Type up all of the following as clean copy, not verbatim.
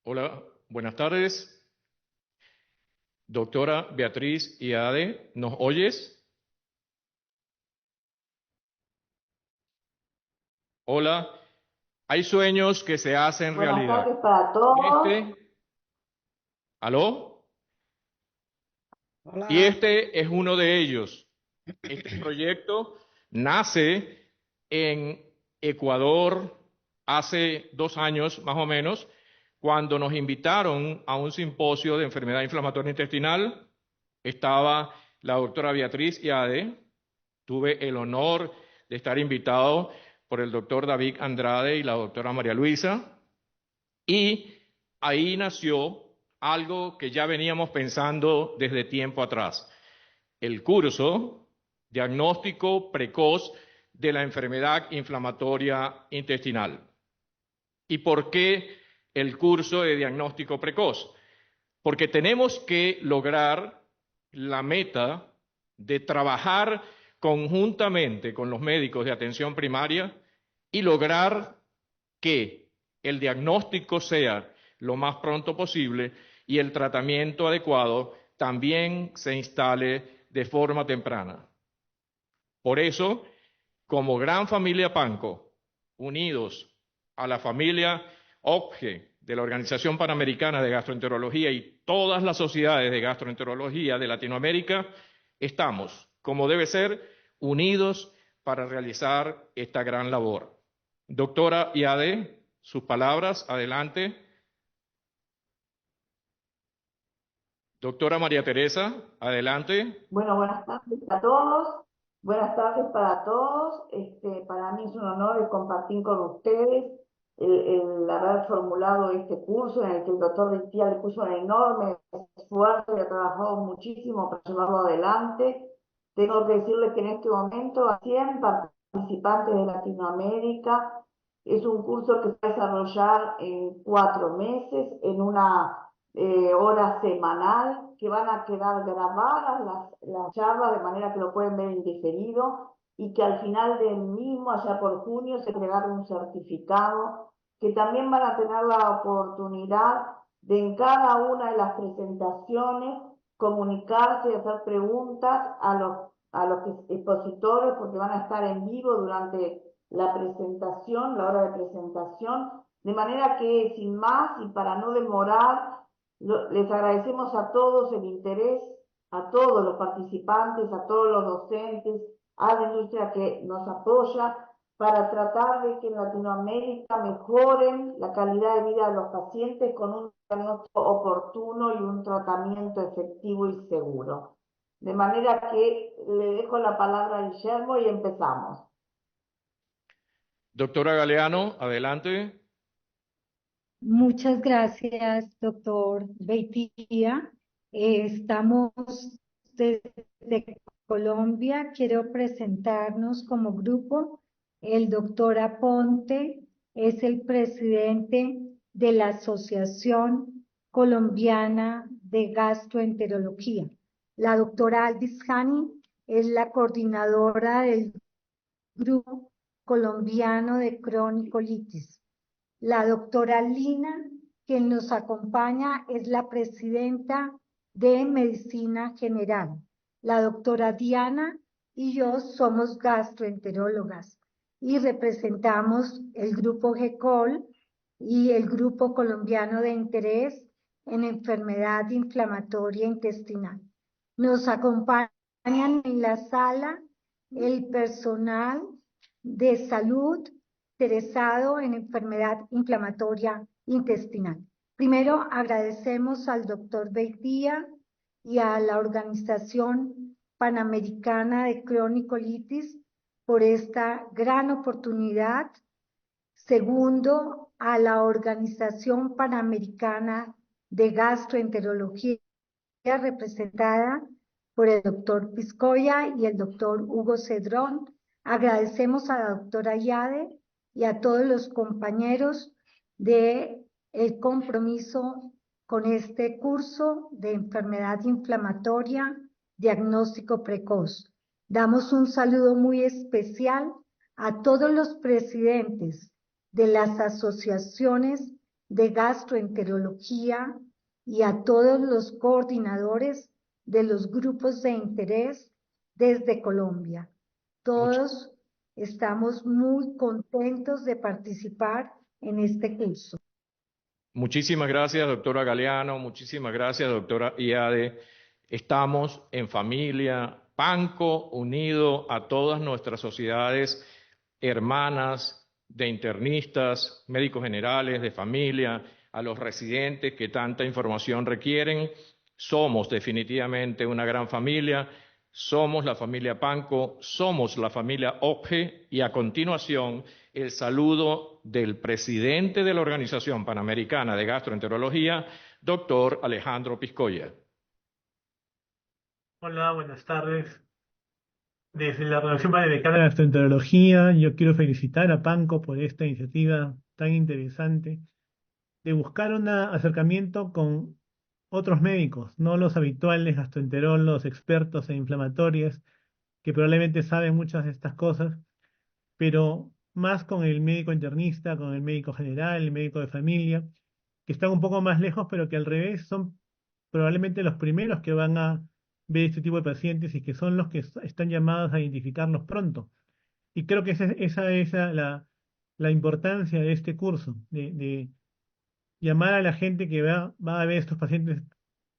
Hola, buenas tardes. Doctora Beatriz Iade, ¿nos oyes? Hola, hay sueños que se hacen Buenas realidad. tardes para Y todos. ¿aló? Y Hola. este es uno de ellos. Este proyecto nace en Ecuador hace 2 años más o menos, cuando nos invitaron a un simposio de enfermedad inflamatoria intestinal. Estaba la doctora Beatriz Iade. Tuve el honor de estar invitado por el doctor David Andrade y la doctora María Luisa, y ahí nació algo que ya veníamos pensando desde tiempo atrás: el curso diagnóstico precoz de la enfermedad inflamatoria intestinal. ¿Y por qué el curso de diagnóstico precoz? Porque tenemos que lograr la meta de trabajar conjuntamente con los médicos de atención primaria y lograr que el diagnóstico sea lo más pronto posible y el tratamiento adecuado también se instale de forma temprana. Por eso, como gran familia Panco, unidos a la familia OPGE de la Organización Panamericana de Gastroenterología y todas las sociedades de gastroenterología de Latinoamérica, estamos, como debe ser, unidos para realizar esta gran labor. Doctora Iade, sus palabras, adelante. Doctora María Teresa, adelante. Bueno, buenas tardes a todos. Buenas tardes para todos. Para mí es un honor el compartir con ustedes el haber formulado este curso en el que el doctor Beitía le puso un enorme esfuerzo y ha trabajado muchísimo para llevarlo adelante. Tengo que decirles que en este momento hay 100 participantes de Latinoamérica. Es un curso que se va a desarrollar en 4 meses, en una hora semanal, que van a quedar grabadas las charlas de manera que lo pueden ver en diferido y que al final del mismo, allá por junio, se entregará un certificado, que también van a tener la oportunidad de en cada una de las presentaciones comunicarse y hacer preguntas a los expositores, porque van a estar en vivo durante la presentación, la hora de presentación, de manera que sin más y para no demorar, les agradecemos a todos el interés, a todos los participantes, a todos los docentes, a la industria que nos apoya para tratar de que en Latinoamérica mejoren la calidad de vida de los pacientes con un diagnóstico oportuno y un tratamiento efectivo y seguro. De manera que le dejo la palabra a Guillermo y empezamos. Doctora Galeano, adelante. Muchas gracias, doctor Beitía. Estamos desde Colombia. Quiero presentarnos como grupo. El doctor Aponte es el presidente de la Asociación Colombiana de Gastroenterología. La doctora Alvis Hani es la coordinadora del grupo colombiano de cronicolitis. La doctora Lina, quien nos acompaña, es la presidenta de Medicina General. La doctora Diana y yo somos gastroenterólogas y representamos el grupo GECOL y el grupo colombiano de interés en enfermedad inflamatoria intestinal. Nos acompañan en la sala el personal de salud interesado en enfermedad inflamatoria intestinal. Primero, agradecemos al doctor Beitía y a la Organización Panamericana de Cronicolitis por esta gran oportunidad. Segundo, a la Organización Panamericana de Gastroenterología, representada por el doctor Piscoya y el doctor Hugo Cedrón. Agradecemos a la doctora Iade y a todos los compañeros de el compromiso con este curso de enfermedad inflamatoria, diagnóstico precoz. Damos un saludo muy especial a todos los presidentes de las asociaciones de gastroenterología y a todos los coordinadores de los grupos de interés desde Colombia. Todos estamos muy contentos de participar en este curso. Muchísimas gracias, doctora Galeano. Muchísimas gracias, doctora Iade. Estamos en familia, PANCO unido a todas nuestras sociedades hermanas de internistas, médicos generales, de familia, a los residentes que tanta información requieren. Somos definitivamente una gran familia. Somos la familia PANCO, somos la familia OPGE y a continuación el saludo del presidente de la Organización Panamericana de Gastroenterología, doctor Alejandro Piscoya. Hola, buenas tardes. Desde la Organización Panamericana de Gastroenterología, yo quiero felicitar a PANCO por esta iniciativa tan interesante de buscar un acercamiento con otros médicos, no los habituales gastroenterólogos, expertos en inflamatorias, que probablemente saben muchas de estas cosas, pero más con el médico internista, con el médico general, el médico de familia, que están un poco más lejos, pero que al revés son probablemente los primeros que van a ver este tipo de pacientes y que son los que están llamados a identificarlos pronto. Y creo que esa es la importancia de este curso, de llamar a la gente que va a ver estos pacientes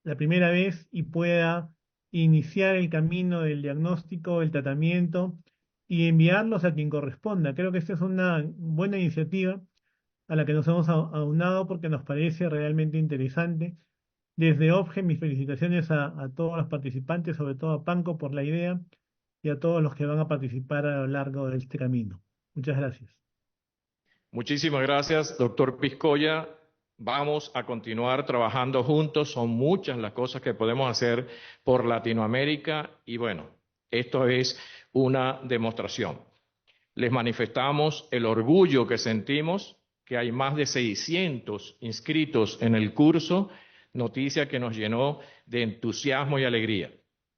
la primera vez y pueda iniciar el camino del diagnóstico, el tratamiento y enviarlos a quien corresponda. Creo que esta es una buena iniciativa a la que nos hemos aunado porque nos parece realmente interesante. Desde OPGE, mis felicitaciones a todos los participantes, sobre todo a PANCO por la idea y a todos los que van a participar a lo largo de este camino. Muchas gracias. Muchísimas gracias, doctor Piscoya. Vamos a continuar trabajando juntos. Son muchas las cosas que podemos hacer por Latinoamérica y bueno, esto es una demostración. Les manifestamos el orgullo que sentimos, que hay más de 600 inscritos en el curso, noticia que nos llenó de entusiasmo y alegría.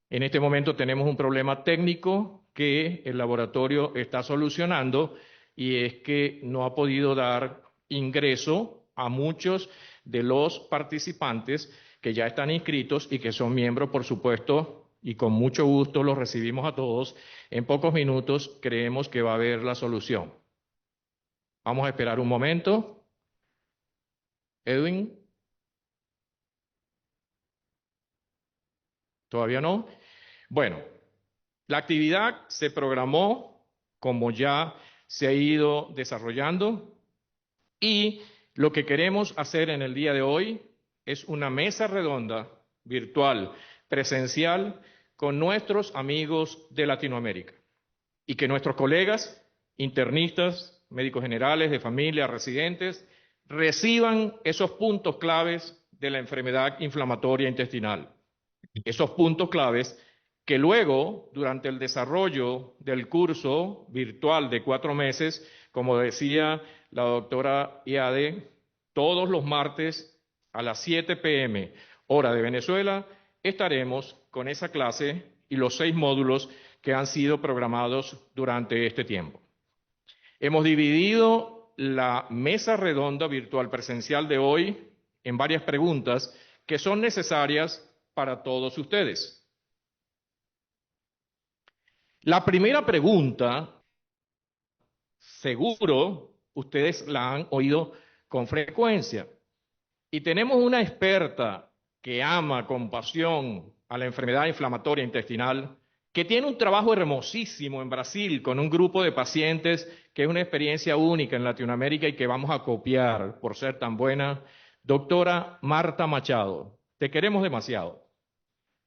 En este momento tenemos un problema técnico que el laboratorio está solucionando y es que no ha podido dar ingreso a muchos de los participantes que ya están inscritos y que son miembros, por supuesto, y con mucho gusto los recibimos a todos. En pocos minutos creemos que va a haber la solución. Vamos a esperar un momento. Edwin. ¿Todavía no? Bueno, la actividad se programó como ya se ha ido desarrollando y lo que queremos hacer en el día de hoy es una mesa redonda virtual, presencial, con nuestros amigos de Latinoamérica y que nuestros colegas internistas, médicos generales, de familia, residentes, reciban esos puntos claves de la enfermedad inflamatoria intestinal. Esos puntos claves que luego, durante el desarrollo del curso virtual de 4 meses, como decía la doctora Iade, todos los martes a las 7 p.m. hora de Venezuela, estaremos con esa clase y los 6 módulos que han sido programados durante este tiempo. Hemos dividido la mesa redonda virtual presencial de hoy en varias preguntas que son necesarias para todos ustedes. La primera pregunta, seguro ustedes la han oído con frecuencia. Y tenemos una experta que ama con pasión a la enfermedad inflamatoria intestinal, que tiene un trabajo hermosísimo en Brasil con un grupo de pacientes que es una experiencia única en Latinoamérica y que vamos a copiar por ser tan buena. Doctora Marta Machado, te queremos demasiado.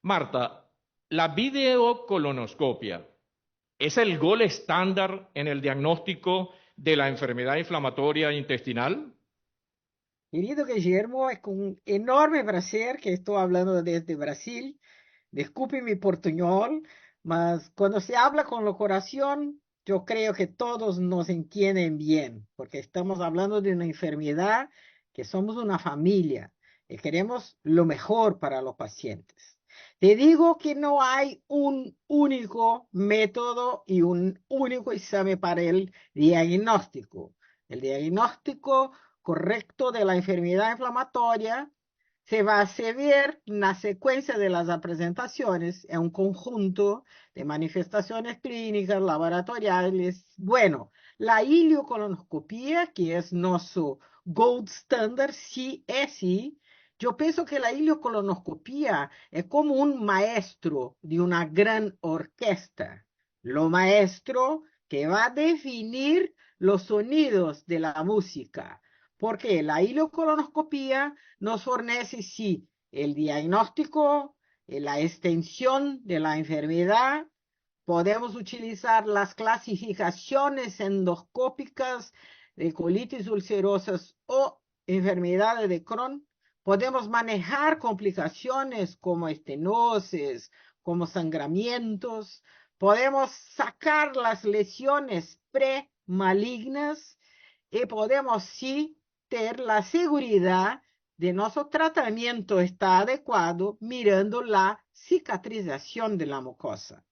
Marta, la videocolonoscopia ¿es el gol estándar en el diagnóstico de la enfermedad inflamatoria intestinal? Querido Guillermo, es con un enorme placer que estoy hablando desde Brasil. Disculpe mi portuñol, mas cuando se habla con el corazón, yo creo que todos nos entienden bien, porque estamos hablando de una enfermedad que somos una familia y queremos lo mejor para los pacientes. Te digo que no hay un único método y un único examen para el diagnóstico. El diagnóstico correcto de la enfermedad inflamatoria se va a ver la secuencia de las presentaciones en un conjunto de manifestaciones clínicas, laboratoriales. Bueno, la ileocolonoscopia, que es nuestro gold standard, sí es sí. Yo pienso que la ileocolonoscopia es como un maestro de una gran orquesta. Lo maestro que va a definir los sonidos de la música. Porque la ileocolonoscopia nos fornece, sí, el diagnóstico, la extensión de la enfermedad. Podemos utilizar las clasificaciones endoscópicas de colitis ulcerosas o enfermedades de Crohn. Podemos manejar complicaciones como estenosis, como sangramientos. Podemos sacar las lesiones premalignas y podemos sí tener la seguridad de nuestro tratamiento está adecuado mirando la cicatrización de la mucosa.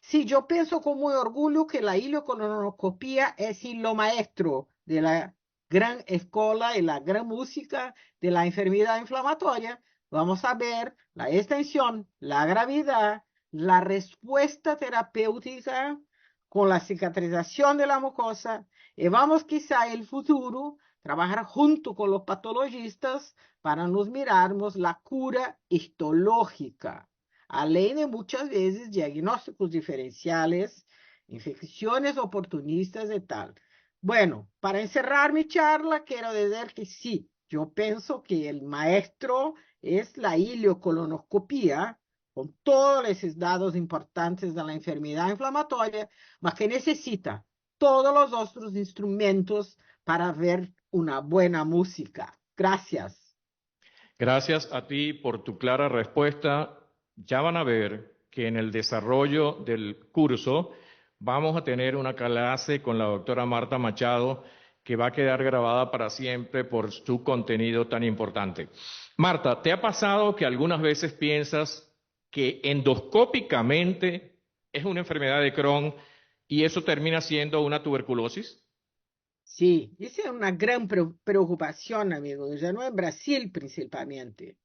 Sí, yo pienso con muy orgullo que la ileocolonoscopia es lo maestro de la gran escuela y la gran música de la enfermedad inflamatoria. Vamos a ver la extensión, la gravedad, la respuesta terapéutica con la cicatrización de la mucosa y vamos quizá en el futuro trabajar junto con los patologistas para nos mirarmos la cura histológica, além de muchas veces diagnósticos diferenciales, infecciones oportunistas y tal. Bueno, para encerrar mi charla, quiero decir que sí, yo pienso que el maestro es la ileocolonoscopia, con todos esos datos importantes de la enfermedad inflamatoria, mas que necesita todos los otros instrumentos para ver una buena música. Gracias. Gracias a ti por tu clara respuesta. Ya van a ver que en el desarrollo del curso vamos a tener una clase con la doctora Marta Machado que va a quedar grabada para siempre por su contenido tan importante. Marta, ¿te ha pasado que algunas veces piensas que endoscópicamente es una enfermedad de Crohn y eso termina siendo una tuberculosis? Sí, esa es una gran preocupación, amigos, ya no en Brasil principalmente.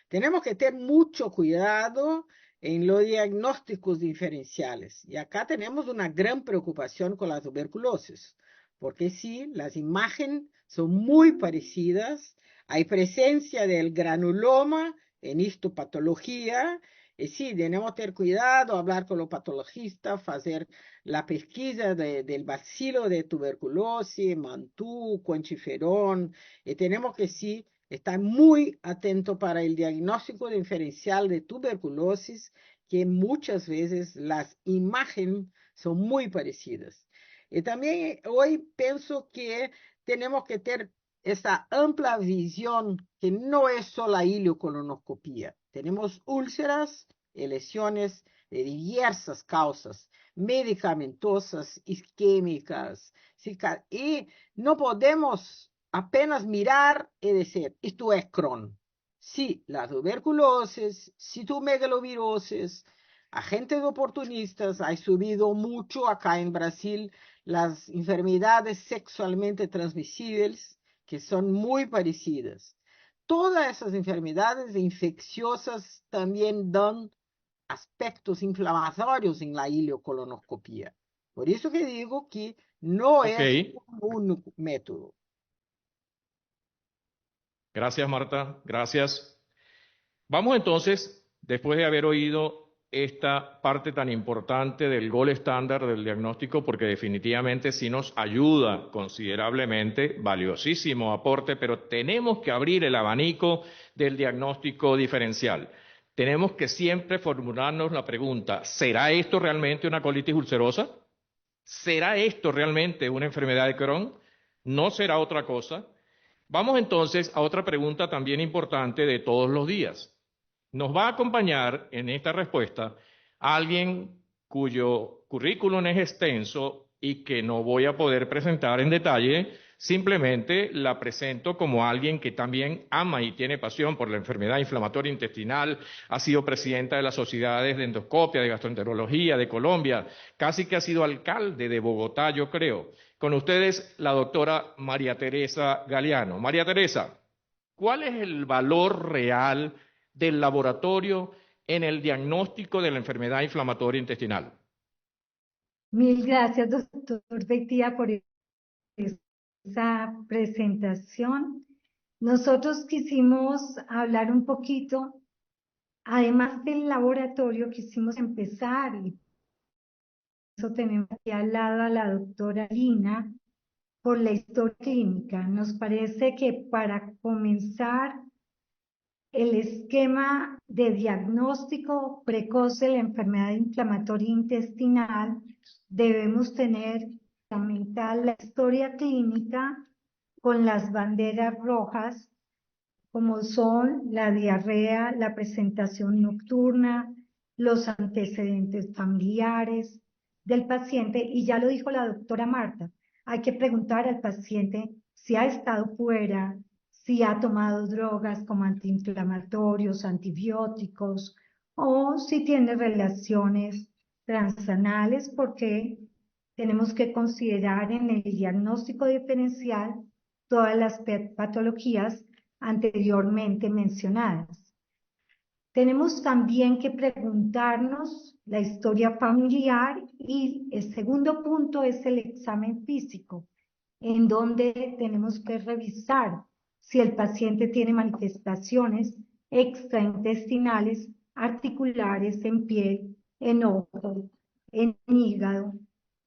Tenemos que tener mucho cuidado en los diagnósticos diferenciales. Y acá tenemos una gran preocupación con la tuberculosis, porque sí, las imágenes son muy parecidas. Hay presencia del granuloma en histopatología. Y sí, tenemos que tener cuidado, hablar con los patologistas, hacer la pesquisa del bacilo de tuberculosis, mantú, cuantiferón. Y tenemos que sí estar muy atento para el diagnóstico diferencial de tuberculosis, que muchas veces las imágenes son muy parecidas. Y también hoy pienso que tenemos que tener esa amplia visión que no es solo la ileocolonoscopia. Tenemos úlceras y lesiones de diversas causas, medicamentosas, isquémicas, y no podemos apenas mirar y decir, esto es Crohn. Sí, la tuberculosis, citomegalovirosis, agentes oportunistas, ha subido mucho acá en Brasil las enfermedades sexualmente transmisibles, que son muy parecidas. Todas esas enfermedades infecciosas también dan aspectos inflamatorios en la ileocolonoscopia. Por eso que digo que no Ok, es un método. gracias Marta, gracias. Vamos entonces, después de haber oído esta parte tan importante del gold estándar del diagnóstico, porque definitivamente sí nos ayuda considerablemente, valiosísimo aporte, pero tenemos que abrir el abanico del diagnóstico diferencial. Tenemos que siempre formularnos la pregunta, ¿será esto realmente una colitis ulcerosa? ¿Será esto realmente una enfermedad de Crohn? ¿No será otra cosa? Vamos entonces a otra pregunta también importante de todos los días. Nos va a acompañar en esta respuesta alguien cuyo currículum es extenso y que no voy a poder presentar en detalle, simplemente la presento como alguien que también ama y tiene pasión por la enfermedad inflamatoria intestinal, ha sido presidenta de las sociedades de endoscopia, de gastroenterología de Colombia, casi que ha sido alcalde de Bogotá, yo creo. Con ustedes, la doctora María Teresa Galeano. María Teresa, ¿cuál es el valor real del laboratorio en el diagnóstico de la enfermedad inflamatoria intestinal? Mil gracias, doctor Beitía, por esa presentación. Nosotros quisimos hablar un poquito, además del laboratorio, quisimos empezar, y eso tenemos aquí al lado a la doctora Lina, por la historia clínica. Nos parece que para comenzar el esquema de diagnóstico precoz de la enfermedad inflamatoria intestinal, debemos tener fundamental la historia clínica con las banderas rojas, como son la diarrea, la presentación nocturna, los antecedentes familiares del paciente, y ya lo dijo la doctora Marta, hay que preguntar al paciente si ha estado fuera, si ha tomado drogas como antiinflamatorios, antibióticos, o si tiene relaciones transanales, porque tenemos que considerar en el diagnóstico diferencial todas las patologías anteriormente mencionadas. Tenemos también que preguntarnos la historia familiar, y el segundo punto es el examen físico, en donde tenemos que revisar si el paciente tiene manifestaciones extraintestinales, articulares, en piel, en ojo, en hígado.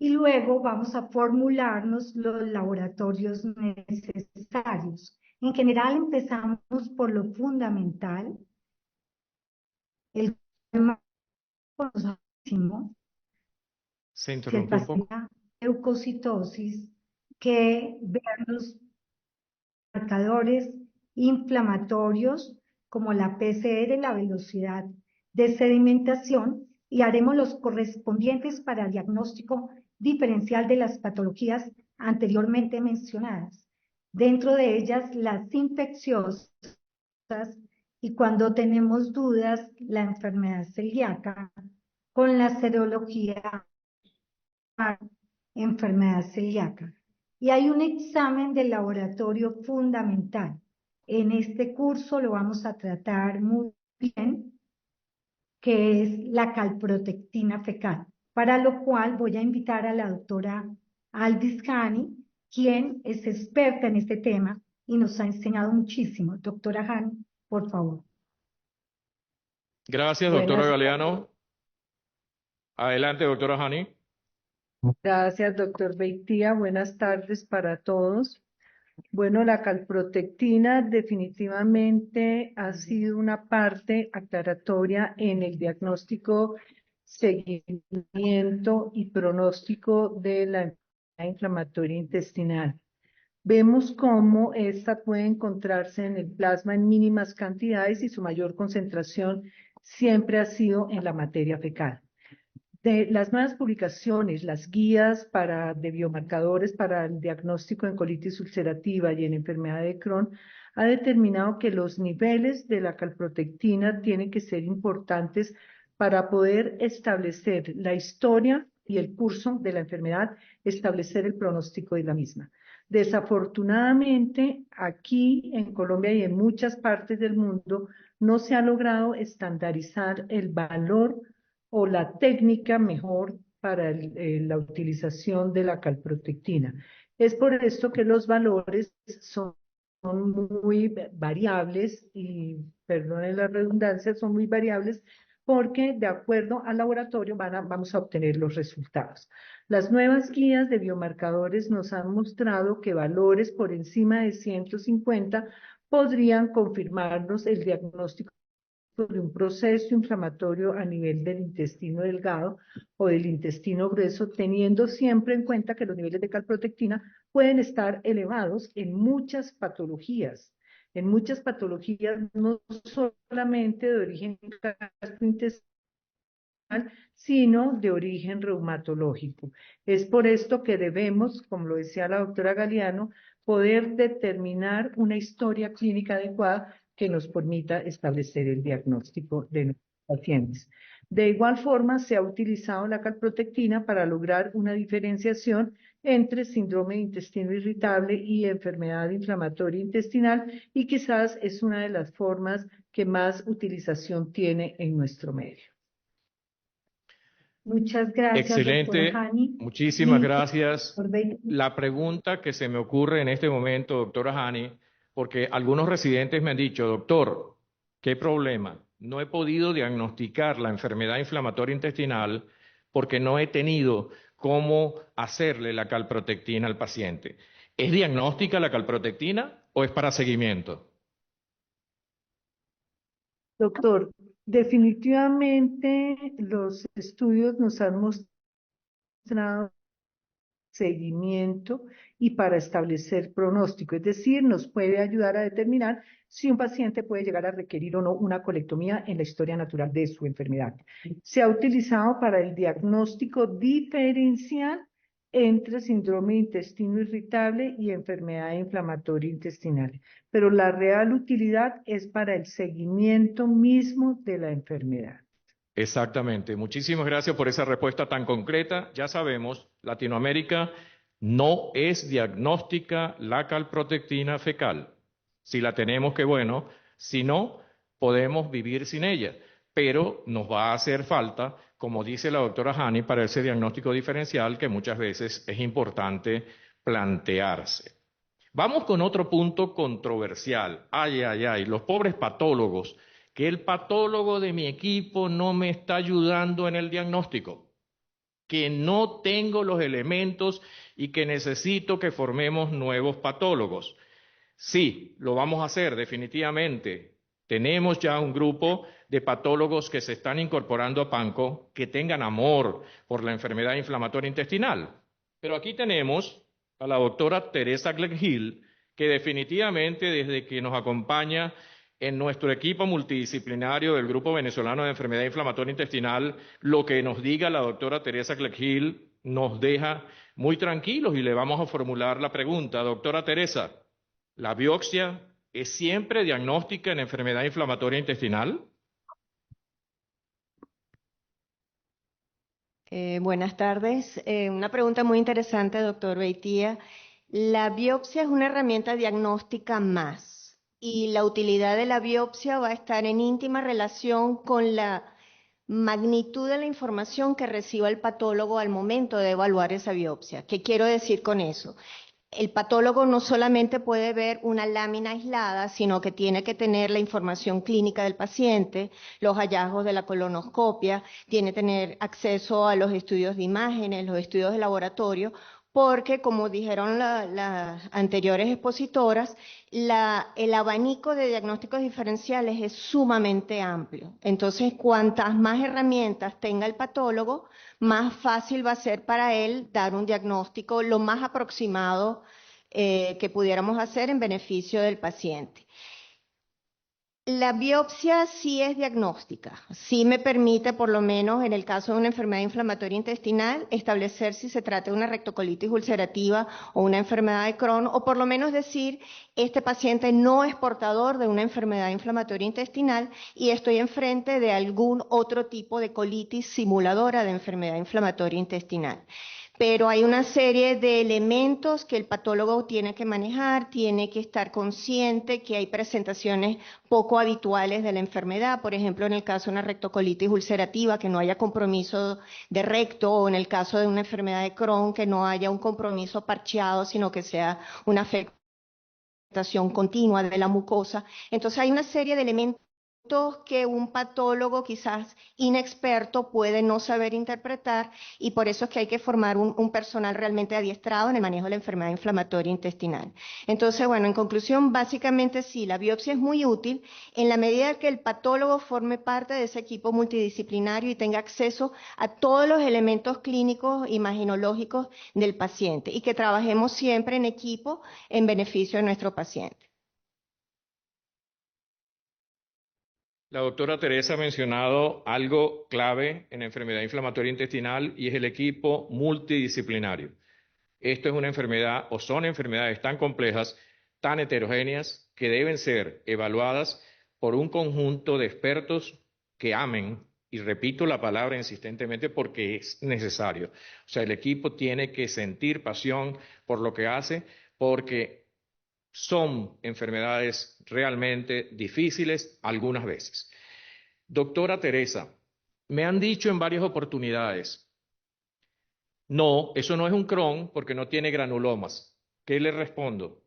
Y luego vamos a formularnos los laboratorios necesarios. En general empezamos por lo fundamental, el más conocido, Se que el interrumpió un poco. paciente leucocitosis, que vean los marcadores inflamatorios como la PCR, la velocidad de sedimentación, y haremos los correspondientes para el diagnóstico diferencial de las patologías anteriormente mencionadas. Dentro de ellas, las infecciosas, y cuando tenemos dudas, la enfermedad celíaca, con la serología enfermedad celíaca. Y hay un examen de laboratorio fundamental. En este curso lo vamos a tratar muy bien, que es la calprotectina fecal, para lo cual voy a invitar a la doctora Aldis Hani, quien es experta en este tema y nos ha enseñado muchísimo. Doctora Hani, por favor. Gracias, doctora Buenas Galeano. Adelante, doctora Hani. Gracias, doctor Beitía. Buenas tardes para todos. Bueno, la calprotectina definitivamente ha sido una parte aclaratoria en el diagnóstico, seguimiento y pronóstico de la enfermedad inflamatoria intestinal. Vemos cómo esta puede encontrarse en el plasma en mínimas cantidades y su mayor concentración siempre ha sido en la materia fecal. De las nuevas publicaciones, las guías de biomarcadores para el diagnóstico en colitis ulcerativa y en enfermedad de Crohn, ha determinado que los niveles de la calprotectina tienen que ser importantes para poder establecer la historia y el curso de la enfermedad, establecer el pronóstico de la misma. Desafortunadamente, aquí en Colombia y en muchas partes del mundo, no se ha logrado estandarizar el valor o la técnica mejor para la utilización de la calprotectina. Es por esto que los valores son muy variables y, perdonen la redundancia, son muy variables porque de acuerdo al laboratorio vamos a obtener los resultados. Las nuevas guías de biomarcadores nos han mostrado que valores por encima de 150 podrían confirmarnos el diagnóstico de un proceso inflamatorio a nivel del intestino delgado o del intestino grueso, teniendo siempre en cuenta que los niveles de calprotectina pueden estar elevados en muchas patologías. En muchas patologías, no solamente de origen gastrointestinal, sino de origen reumatológico. Es por esto que debemos, como lo decía la doctora Galeano, poder determinar una historia clínica adecuada que nos permita establecer el diagnóstico de nuestros pacientes. De igual forma, se ha utilizado la calprotectina para lograr una diferenciación entre síndrome de intestino irritable y enfermedad inflamatoria intestinal, y quizás es una de las formas que más utilización tiene en nuestro medio. Muchas gracias, doctora Excelente, Hani. muchísimas Listo, gracias. doctor Beatty. La pregunta que se me ocurre en este momento, doctora Hani, porque algunos residentes me han dicho, doctor, ¿qué problema? No he podido diagnosticar la enfermedad inflamatoria intestinal porque no he tenido cómo hacerle la calprotectina al paciente. ¿Es diagnóstica la calprotectina o es para seguimiento? Doctor, definitivamente los estudios nos han mostrado seguimiento y para establecer pronóstico, es decir, nos puede ayudar a determinar si un paciente puede llegar a requerir o no una colectomía en la historia natural de su enfermedad. Se ha utilizado para el diagnóstico diferencial entre síndrome de intestino irritable y enfermedad inflamatoria intestinal, pero la real utilidad es para el seguimiento mismo de la enfermedad. Exactamente. Muchísimas gracias por esa respuesta tan concreta. Ya sabemos, Latinoamérica no es diagnóstica la calprotectina fecal. Si la tenemos, qué bueno. Si no, podemos vivir sin ella. Pero nos va a hacer falta, como dice la doctora Hani, para ese diagnóstico diferencial que muchas veces es importante plantearse. Vamos con otro punto controversial. Ay, ay, ay, los pobres patólogos, que el patólogo de mi equipo no me está ayudando en el diagnóstico, que no tengo los elementos y que necesito que formemos nuevos patólogos. Sí, lo vamos a hacer definitivamente. Tenemos ya un grupo de patólogos que se están incorporando a PANCO que tengan amor por la enfermedad inflamatoria intestinal. Pero aquí tenemos a la doctora Teresa Gleck-Hill, que definitivamente desde que nos acompaña en nuestro equipo multidisciplinario del Grupo Venezolano de Enfermedad Inflamatoria Intestinal, lo que nos diga la doctora Teresa Gleck-Hill nos deja muy tranquilos y le vamos a formular la pregunta. Doctora Teresa, ¿la biopsia es siempre diagnóstica en enfermedad inflamatoria intestinal? Buenas tardes. Una pregunta muy interesante, doctor Beitia. La biopsia es una herramienta diagnóstica más y la utilidad de la biopsia va a estar en íntima relación con la magnitud de la información que reciba el patólogo al momento de evaluar esa biopsia. ¿Qué quiero decir con eso? El patólogo no solamente puede ver una lámina aislada, sino que tiene que tener la información clínica del paciente, los hallazgos de la colonoscopia, tiene que tener acceso a los estudios de imágenes, los estudios de laboratorio, porque como dijeron las anteriores expositoras, el abanico de diagnósticos diferenciales es sumamente amplio. Entonces, cuantas más herramientas tenga el patólogo, más fácil va a ser para él dar un diagnóstico lo más aproximado que pudiéramos hacer en beneficio del paciente. La biopsia sí es diagnóstica, sí me permite, por lo menos en el caso de una enfermedad inflamatoria intestinal, establecer si se trata de una rectocolitis ulcerativa o una enfermedad de Crohn, o por lo menos decir, este paciente no es portador de una enfermedad inflamatoria intestinal y estoy enfrente de algún otro tipo de colitis simuladora de enfermedad inflamatoria intestinal. Pero hay una serie de elementos que el patólogo tiene que manejar, tiene que estar consciente que hay presentaciones poco habituales de la enfermedad, por ejemplo, en el caso de una rectocolitis ulcerativa, que no haya compromiso de recto, o en el caso de una enfermedad de Crohn, que no haya un compromiso parcheado, sino que sea una afectación continua de la mucosa. Entonces hay una serie de elementos que un patólogo quizás inexperto puede no saber interpretar y por eso es que hay que formar un personal realmente adiestrado en el manejo de la enfermedad inflamatoria intestinal. Entonces, bueno, en conclusión, básicamente sí, la biopsia es muy útil en la medida que el patólogo forme parte de ese equipo multidisciplinario y tenga acceso a todos los elementos clínicos imaginológicos del paciente y que trabajemos siempre en equipo en beneficio de nuestro paciente. La doctora Teresa ha mencionado algo clave en enfermedad inflamatoria intestinal y es el equipo multidisciplinario. Esto es una enfermedad o son enfermedades tan complejas, tan heterogéneas, que deben ser evaluadas por un conjunto de expertos que amen y repito la palabra insistentemente porque es necesario. O sea, el equipo tiene que sentir pasión por lo que hace, porque son enfermedades realmente difíciles algunas veces. Doctora Teresa, me han dicho en varias oportunidades, no, eso no es un Crohn porque no tiene granulomas. ¿Qué le respondo?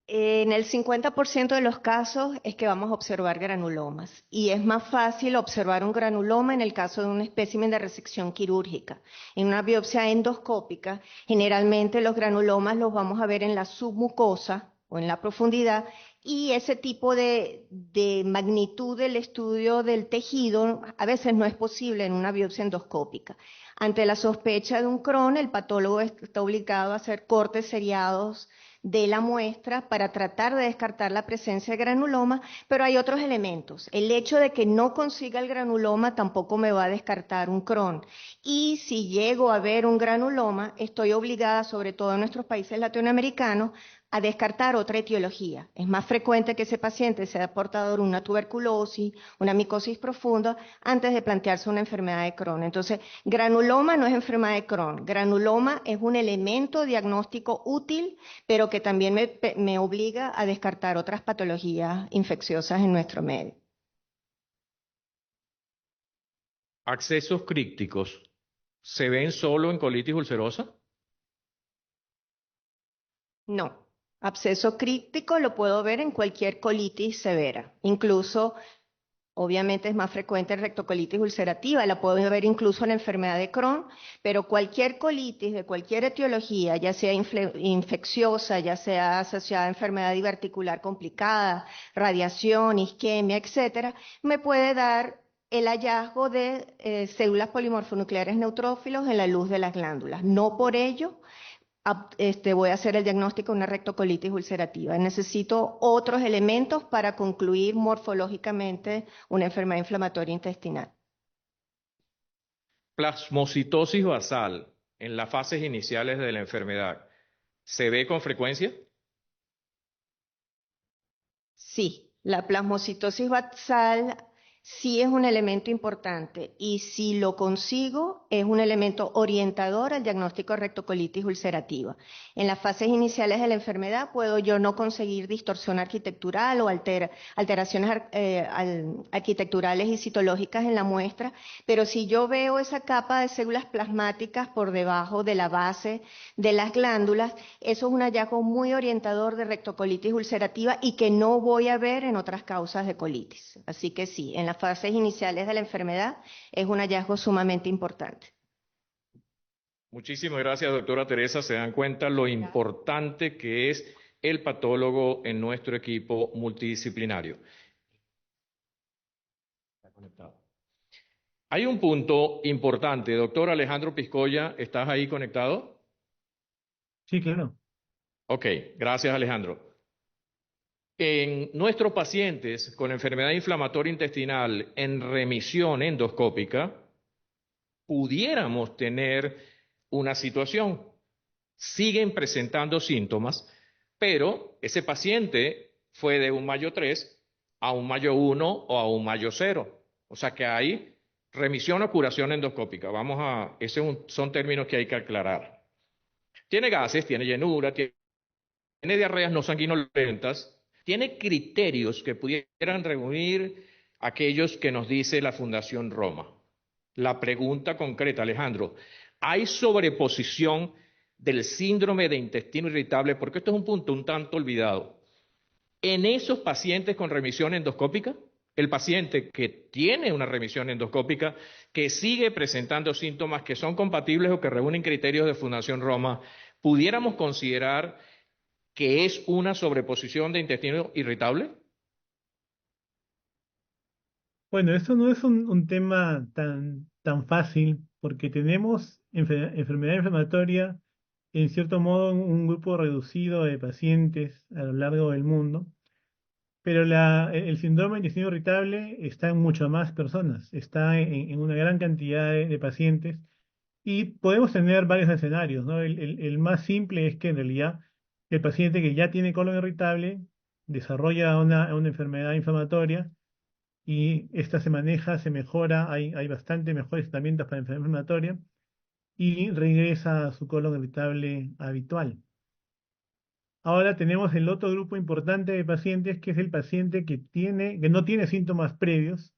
En el 50% de los casos es que vamos a observar granulomas y es más fácil observar un granuloma en el caso de un espécimen de resección quirúrgica. En una biopsia endoscópica, generalmente los granulomas los vamos a ver en la submucosa o en la profundidad y ese tipo de magnitud del estudio del tejido a veces no es posible en una biopsia endoscópica. Ante la sospecha de un Crohn, el patólogo está obligado a hacer cortes seriados de la muestra para tratar de descartar la presencia de granuloma, pero hay otros elementos. El hecho de que no consiga el granuloma tampoco me va a descartar un Crohn. Y si llego a ver un granuloma, estoy obligada, sobre todo en nuestros países latinoamericanos, a descartar otra etiología. Es más frecuente que ese paciente sea portador de una tuberculosis, una micosis profunda, antes de plantearse una enfermedad de Crohn. Entonces, granuloma no es enfermedad de Crohn. Granuloma es un elemento diagnóstico útil, pero que también me obliga a descartar otras patologías infecciosas en nuestro medio. ¿Accesos crípticos se ven solo en colitis ulcerosa? No. Absceso críptico lo puedo ver en cualquier colitis severa, incluso, obviamente es más frecuente en rectocolitis ulcerativa, la puedo ver incluso en la enfermedad de Crohn, pero cualquier colitis de cualquier etiología, ya sea infecciosa, ya sea asociada a enfermedad diverticular complicada, radiación, isquemia, etcétera, me puede dar el hallazgo de células polimorfonucleares neutrófilos en la luz de las glándulas. No por ello voy a hacer el diagnóstico de una rectocolitis ulcerativa. Necesito otros elementos para concluir morfológicamente una enfermedad inflamatoria intestinal. Plasmocitosis basal en las fases iniciales de la enfermedad, ¿se ve con frecuencia? Sí, la plasmocitosis basal sí es un elemento importante y si lo consigo es un elemento orientador al diagnóstico de rectocolitis ulcerativa. En las fases iniciales de la enfermedad puedo yo no conseguir distorsión arquitectural o alteraciones arquitecturales y citológicas en la muestra, pero si yo veo esa capa de células plasmáticas por debajo de la base de las glándulas, eso es un hallazgo muy orientador de rectocolitis ulcerativa y que no voy a ver en otras causas de colitis. Así que sí, en las fases iniciales de la enfermedad es un hallazgo sumamente importante. Muchísimas gracias, doctora Teresa. Se dan cuenta lo importante que es el patólogo en nuestro equipo multidisciplinario. Está conectado. Hay un punto importante. Doctor Alejandro Piscoya, ¿estás ahí conectado? Sí, claro. Ok, gracias Alejandro. En nuestros pacientes con enfermedad inflamatoria intestinal en remisión endoscópica, pudiéramos tener una situación. Siguen presentando síntomas, pero ese paciente fue de un Mayo 3 a un Mayo 1 o a un Mayo 0. O sea que hay remisión o curación endoscópica. Son términos que hay que aclarar. Tiene gases, tiene llenura, tiene diarreas no sanguinolentas, tiene criterios que pudieran reunir aquellos que nos dice la Fundación Roma. La pregunta concreta, Alejandro, ¿hay sobreposición del síndrome de intestino irritable? Porque esto es un punto un tanto olvidado. En esos pacientes con remisión endoscópica, el paciente que tiene una remisión endoscópica, que sigue presentando síntomas que son compatibles o que reúnen criterios de Fundación Roma, ¿pudiéramos considerar que es una sobreposición de intestino irritable? Bueno, eso no es un tema tan fácil porque tenemos enfermedad inflamatoria en cierto modo un grupo reducido de pacientes a lo largo del mundo, pero el síndrome de intestino irritable está en muchas más personas, está en una gran cantidad de pacientes y podemos tener varios escenarios, ¿no? El más simple es que en realidad el paciente que ya tiene colon irritable desarrolla una enfermedad inflamatoria y esta se maneja, se mejora, hay bastante mejores tratamientos para enfermedad inflamatoria y regresa a su colon irritable habitual. Ahora tenemos el otro grupo importante de pacientes, que es el paciente que no tiene síntomas previos,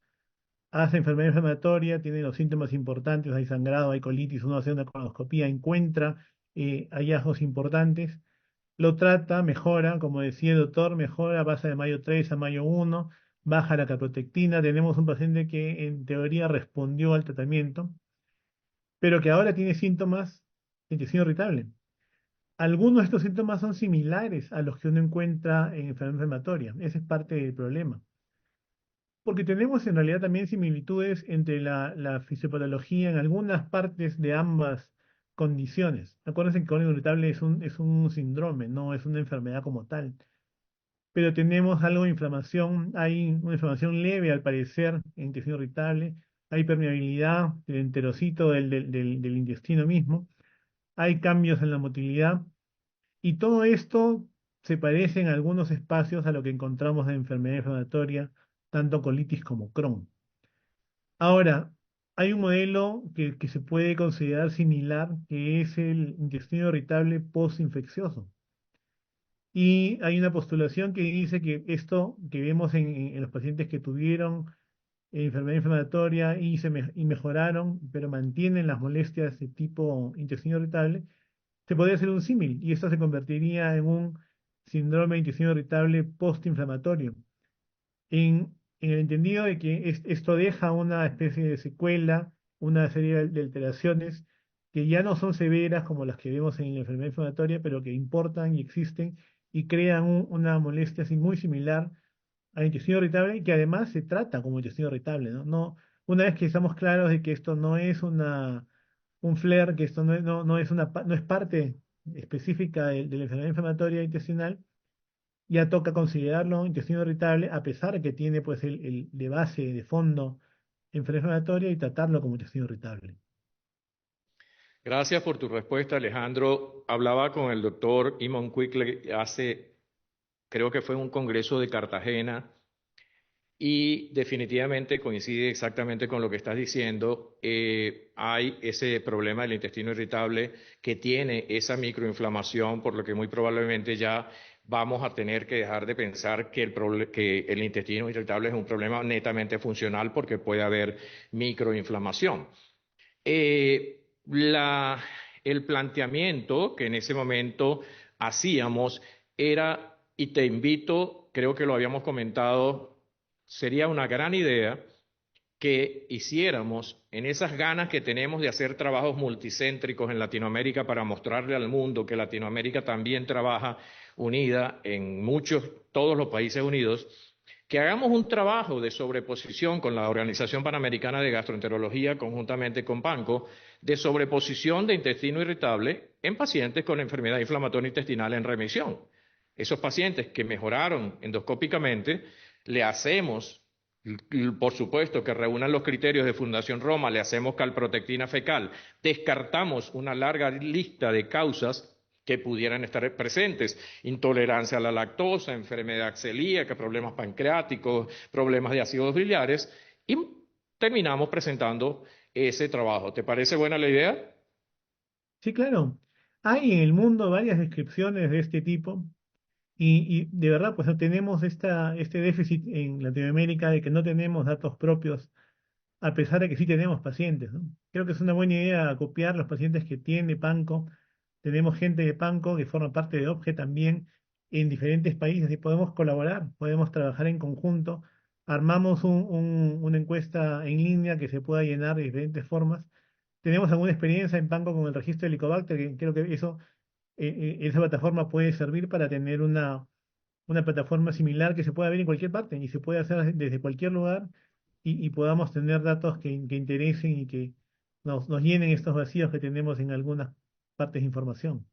hace enfermedad inflamatoria, tiene los síntomas importantes, hay sangrado, hay colitis, uno hace una colonoscopía, encuentra hallazgos importantes, lo trata, mejora, como decía el doctor, mejora, pasa de mayo 3 a mayo 1, baja la cardioprotectina, tenemos un paciente que en teoría respondió al tratamiento, pero que ahora tiene síntomas de intestino irritable. Algunos de estos síntomas son similares a los que uno encuentra en enfermedad inflamatoria. Ese es parte del problema. Porque tenemos en realidad también similitudes entre la fisiopatología en algunas partes de ambas condiciones. Acuérdense que colon irritable es un síndrome, no es una enfermedad como tal. Pero tenemos algo de inflamación, hay una inflamación leve al parecer en intestino irritable, hay permeabilidad del enterocito del intestino mismo, hay cambios en la motilidad. Y todo esto se parece en algunos espacios a lo que encontramos en enfermedad inflamatoria, tanto colitis como Crohn. Ahora, hay un modelo que se puede considerar similar, que es el intestino irritable postinfeccioso. Y hay una postulación que dice que esto que vemos en los pacientes que tuvieron enfermedad inflamatoria y mejoraron, pero mantienen las molestias de tipo intestino irritable, se podría hacer un símil y esto se convertiría en un síndrome de intestino irritable postinflamatorio. En el entendido de que esto deja una especie de secuela, una serie de alteraciones que ya no son severas como las que vemos en la enfermedad inflamatoria, pero que importan y existen y crean una molestia así muy similar al intestino irritable y que además se trata como intestino irritable, ¿no? Una vez que estamos claros de que esto no es un flare, que esto no es parte específica de la enfermedad inflamatoria intestinal, ya toca considerarlo intestino irritable, a pesar que tiene pues el de base, de fondo, enfermedad inflamatoria y tratarlo como intestino irritable. Gracias por tu respuesta, Alejandro. Hablaba con el doctor Imon Quickly creo que fue en un congreso de Cartagena, y definitivamente coincide exactamente con lo que estás diciendo. Hay ese problema del intestino irritable que tiene esa microinflamación, por lo que muy probablemente ya vamos a tener que dejar de pensar que el intestino irritable es un problema netamente funcional, porque puede haber microinflamación. El planteamiento que en ese momento hacíamos era, y te invito, creo que lo habíamos comentado, sería una gran idea que hiciéramos, en esas ganas que tenemos de hacer trabajos multicéntricos en Latinoamérica para mostrarle al mundo que Latinoamérica también trabaja unida en todos los países unidos, que hagamos un trabajo de sobreposición con la Organización Panamericana de Gastroenterología, conjuntamente con PANCO, de sobreposición de intestino irritable en pacientes con enfermedad inflamatoria intestinal en remisión. Esos pacientes que mejoraron endoscópicamente, le hacemos, por supuesto, que reúnan los criterios de Fundación Roma, le hacemos calprotectina fecal, descartamos una larga lista de causas que pudieran estar presentes: intolerancia a la lactosa, enfermedad celíaca, problemas pancreáticos, problemas de ácidos biliares, y terminamos presentando ese trabajo. ¿Te parece buena la idea? Sí, claro. Hay en el mundo varias descripciones de este tipo y de verdad pues no tenemos este déficit en Latinoamérica de que no tenemos datos propios, a pesar de que sí tenemos pacientes, ¿no? Creo que es una buena idea copiar los pacientes que tiene PANCO. Tenemos gente de PANCO que forma parte de OPGE también en diferentes países y podemos colaborar, podemos trabajar en conjunto. Armamos una encuesta en línea que se pueda llenar de diferentes formas. Tenemos alguna experiencia en PANCO con el registro de Helicobacter, que creo que esa plataforma puede servir para tener una plataforma similar que se pueda ver en cualquier parte y se puede hacer desde cualquier lugar y podamos tener datos que interesen y que nos llenen estos vacíos que tenemos en algunas partes de información.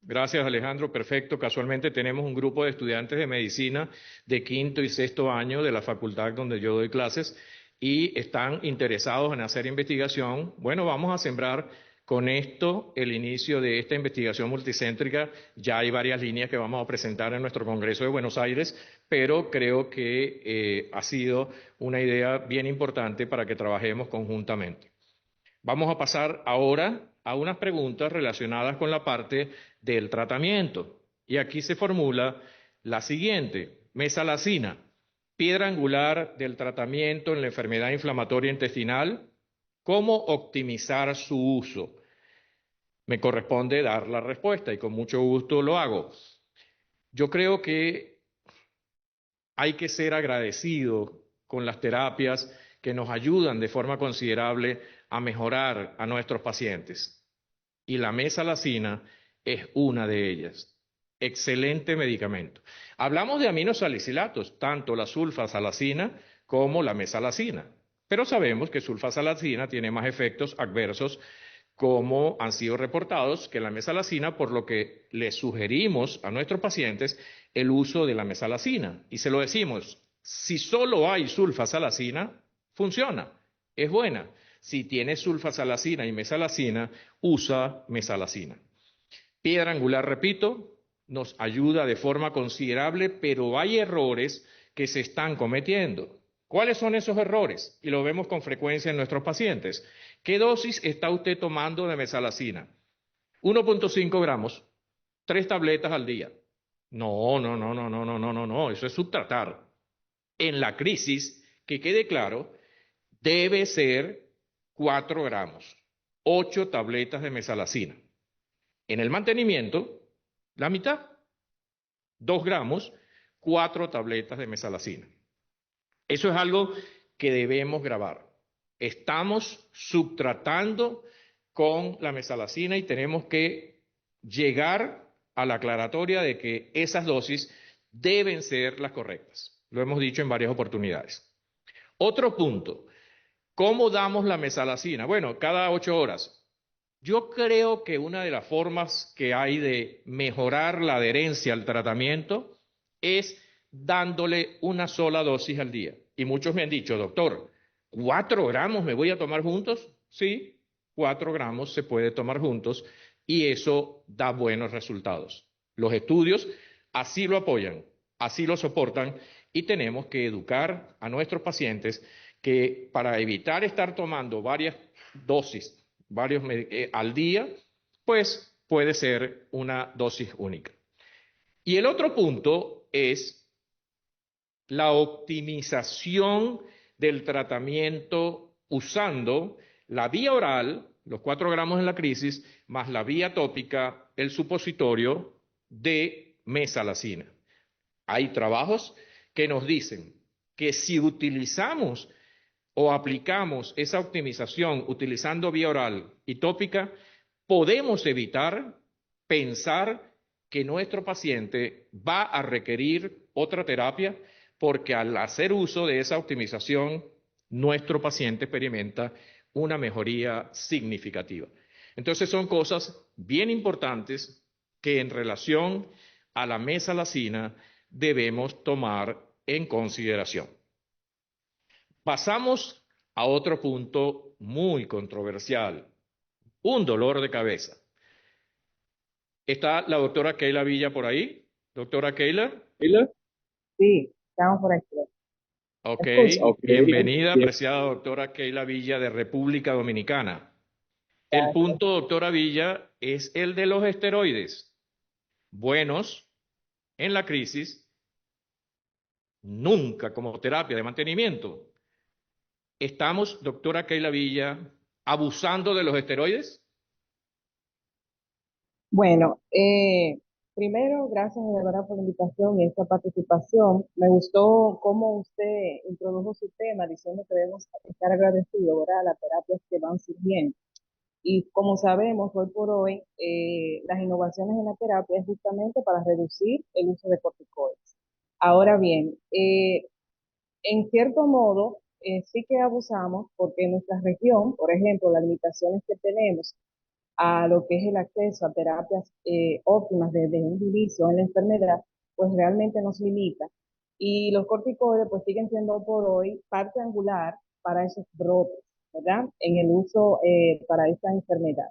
Gracias, Alejandro. Perfecto. Casualmente tenemos un grupo de estudiantes de medicina de quinto y sexto año de la facultad donde yo doy clases y están interesados en hacer investigación. Bueno, vamos a sembrar con esto, el inicio de esta investigación multicéntrica. Ya hay varias líneas que vamos a presentar en nuestro Congreso de Buenos Aires, pero creo que ha sido una idea bien importante para que trabajemos conjuntamente. Vamos a pasar ahora a unas preguntas relacionadas con la parte del tratamiento. Y aquí se formula la siguiente: mesalazina, piedra angular del tratamiento en la enfermedad inflamatoria intestinal. ¿Cómo optimizar su uso? Me corresponde dar la respuesta y con mucho gusto lo hago. Yo creo que hay que ser agradecido con las terapias que nos ayudan de forma considerable a mejorar a nuestros pacientes. Y la mesalazina es una de ellas. Excelente medicamento. Hablamos de aminosalicilatos, tanto la sulfasalacina como la mesalazina, pero sabemos que sulfasalacina tiene más efectos adversos como han sido reportados que la mesalazina, por lo que le sugerimos a nuestros pacientes el uso de la mesalazina. Y se lo decimos, si solo hay sulfasalacina, funciona, es buena. Si tiene sulfasalacina y mesalazina, usa mesalazina. Piedra angular, repito, nos ayuda de forma considerable, pero hay errores que se están cometiendo. ¿Cuáles son esos errores? Y lo vemos con frecuencia en nuestros pacientes. ¿Qué dosis está usted tomando de mesalazina? 1.5 gramos, 3 tabletas al día. No, eso es subtratar. En la crisis, que quede claro, debe ser 4 gramos, 8 tabletas de mesalazina. En el mantenimiento, la mitad, 2 gramos, 4 tabletas de mesalazina. Eso es algo que debemos grabar. Estamos subtratando con la mesalazina y tenemos que llegar a la aclaratoria de que esas dosis deben ser las correctas. Lo hemos dicho en varias oportunidades. Otro punto, ¿cómo damos la mesalazina? Bueno, cada 8 horas. Yo creo que una de las formas que hay de mejorar la adherencia al tratamiento es dándole una sola dosis al día. Y muchos me han dicho, doctor, 4 gramos me voy a tomar juntos. Sí, 4 gramos se puede tomar juntos y eso da buenos resultados. Los estudios así lo apoyan, así lo soportan y tenemos que educar a nuestros pacientes que para evitar estar tomando varias dosis al día, pues puede ser una dosis única. Y el otro punto es la optimización del tratamiento usando la vía oral, los 4 gramos en la crisis, más la vía tópica, el supositorio de mesalazina. Hay trabajos que nos dicen que si utilizamos o aplicamos esa optimización utilizando vía oral y tópica, podemos evitar pensar que nuestro paciente va a requerir otra terapia porque al hacer uso de esa optimización, nuestro paciente experimenta una mejoría significativa. Entonces son cosas bien importantes que en relación a la mesalazina debemos tomar en consideración. Pasamos a otro punto muy controversial, un dolor de cabeza. ¿Está la doctora Keila Villa por ahí? ¿Doctora Keila? Sí, estamos por aquí. Ok, Ok, bienvenida, bien. apreciada doctora Keila Villa de República Dominicana. El punto, doctora Villa, es el de los esteroides. Buenos en la crisis, nunca como terapia de mantenimiento. ¿Estamos, doctora Keila Villa, abusando de los esteroides? Bueno, primero, gracias de verdad por la invitación y esta participación. Me gustó cómo usted introdujo su tema diciendo que debemos estar agradecidos, ¿verdad?, a las terapias que van surgiendo. Y como sabemos, hoy por hoy, las innovaciones en la terapia es justamente para reducir el uso de corticoides. Ahora bien, en cierto modo, sí que abusamos porque en nuestra región, por ejemplo, las limitaciones que tenemos a lo que es el acceso a terapias óptimas desde un inicio en la enfermedad, pues realmente nos limita. Y los corticoides pues siguen siendo por hoy parte angular para esos brotes, ¿verdad? En el uso para esta enfermedad.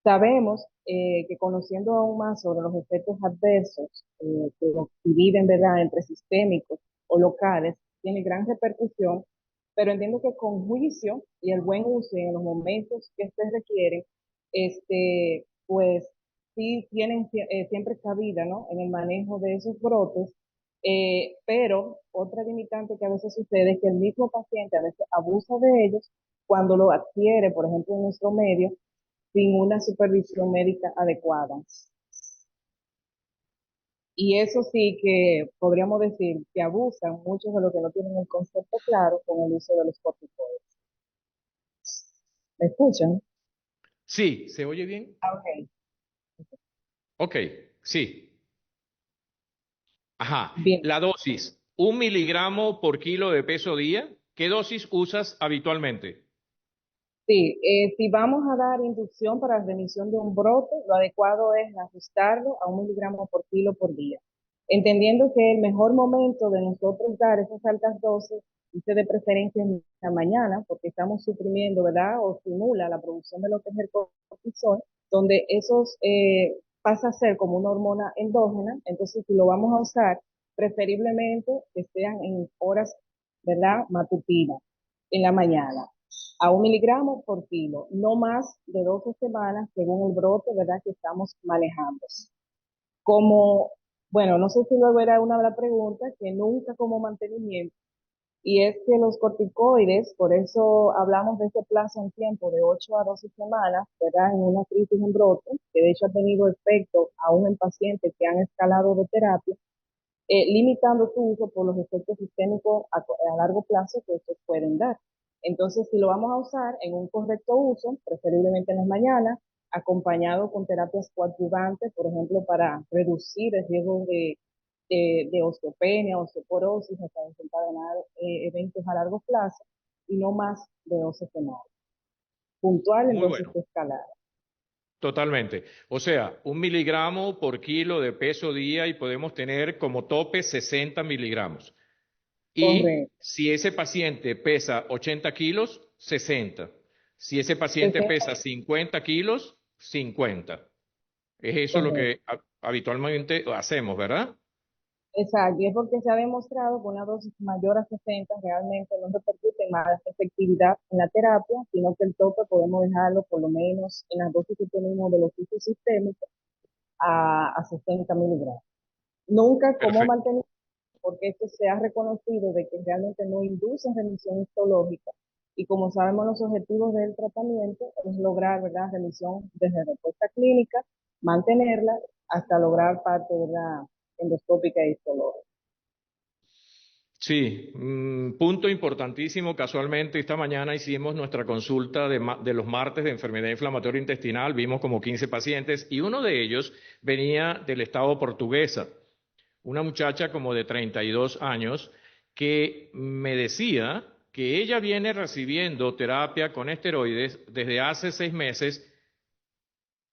Sabemos que conociendo aún más sobre los efectos adversos que los dividen, ¿verdad?, entre sistémicos o locales, tiene gran repercusión, pero entiendo que con juicio y el buen uso y en los momentos que se requieren, pues sí tienen siempre cabida, ¿no?, en el manejo de esos brotes, pero otra limitante que a veces sucede es que el mismo paciente a veces abusa de ellos cuando lo adquiere, por ejemplo, en nuestro medio, sin una supervisión médica adecuada. Y eso sí que podríamos decir que abusan muchos de los que no tienen el concepto claro con el uso de los corticoides. ¿Me escuchan? Sí, ¿se oye bien? Ok, Ok, sí. Ajá. bien. La dosis, 1 miligramo por kilo de peso día. ¿Qué dosis usas habitualmente? Sí, si vamos a dar inducción para la remisión de un brote, lo adecuado es ajustarlo a 1 miligramo por kilo por día, entendiendo que el mejor momento de nosotros dar esas altas dosis es de preferencia en la mañana, porque estamos suprimiendo, ¿verdad? O estimula la producción de lo que es el cortisol, donde esos pasa a ser como una hormona endógena. Entonces si lo vamos a usar, preferiblemente que sean en horas, ¿verdad?, matutinas, en la mañana a 1 miligramo por kilo, no más de 12 semanas según el brote, ¿verdad?, que estamos manejando. Como, bueno, no sé si luego era una de las preguntas, que nunca como mantenimiento, y es que los corticoides, por eso hablamos de ese plazo en tiempo de 8 a 12 semanas, ¿verdad?, en una crisis en brote, que de hecho ha tenido efecto aún en pacientes que han escalado de terapia, limitando su uso por los efectos sistémicos a largo plazo que estos pueden dar. Entonces, si lo vamos a usar en un correcto uso, preferiblemente en las mañanas, acompañado con terapias coadyuvantes, por ejemplo, para reducir el riesgo de osteopenia, osteoporosis, hasta desencadenar eventos a largo plazo, y no más de 12 semanas. Puntual en Muy dosis bueno, escalada. totalmente. O sea, 1 miligramo por kilo de peso día y podemos tener como tope 60 miligramos. Y Correcto. si ese paciente pesa 80 kilos, 60. Si ese paciente 60, pesa 50 kilos, 50. Es eso lo correcto. que habitualmente hacemos, ¿verdad? Exacto, y es porque se ha demostrado que una dosis mayor a 60 realmente no repercute en más efectividad en la terapia, sino que el tope podemos dejarlo por lo menos en las dosis que tenemos de los usos sistémicos a 60 miligramos. Nunca como Perfecto. mantenimiento, porque esto se ha reconocido de que realmente no induce remisión histológica, y como sabemos los objetivos del tratamiento es lograr, ¿verdad?, remisión desde respuesta clínica, mantenerla hasta lograr parte, ¿verdad?, endoscópica e histológica. Sí, punto importantísimo. Casualmente, esta mañana hicimos nuestra consulta de los martes de enfermedad inflamatoria intestinal. Vimos como 15 pacientes y uno de ellos venía del estado portuguesa, una muchacha como de 32 años que me decía que ella viene recibiendo terapia con esteroides desde hace 6 meses,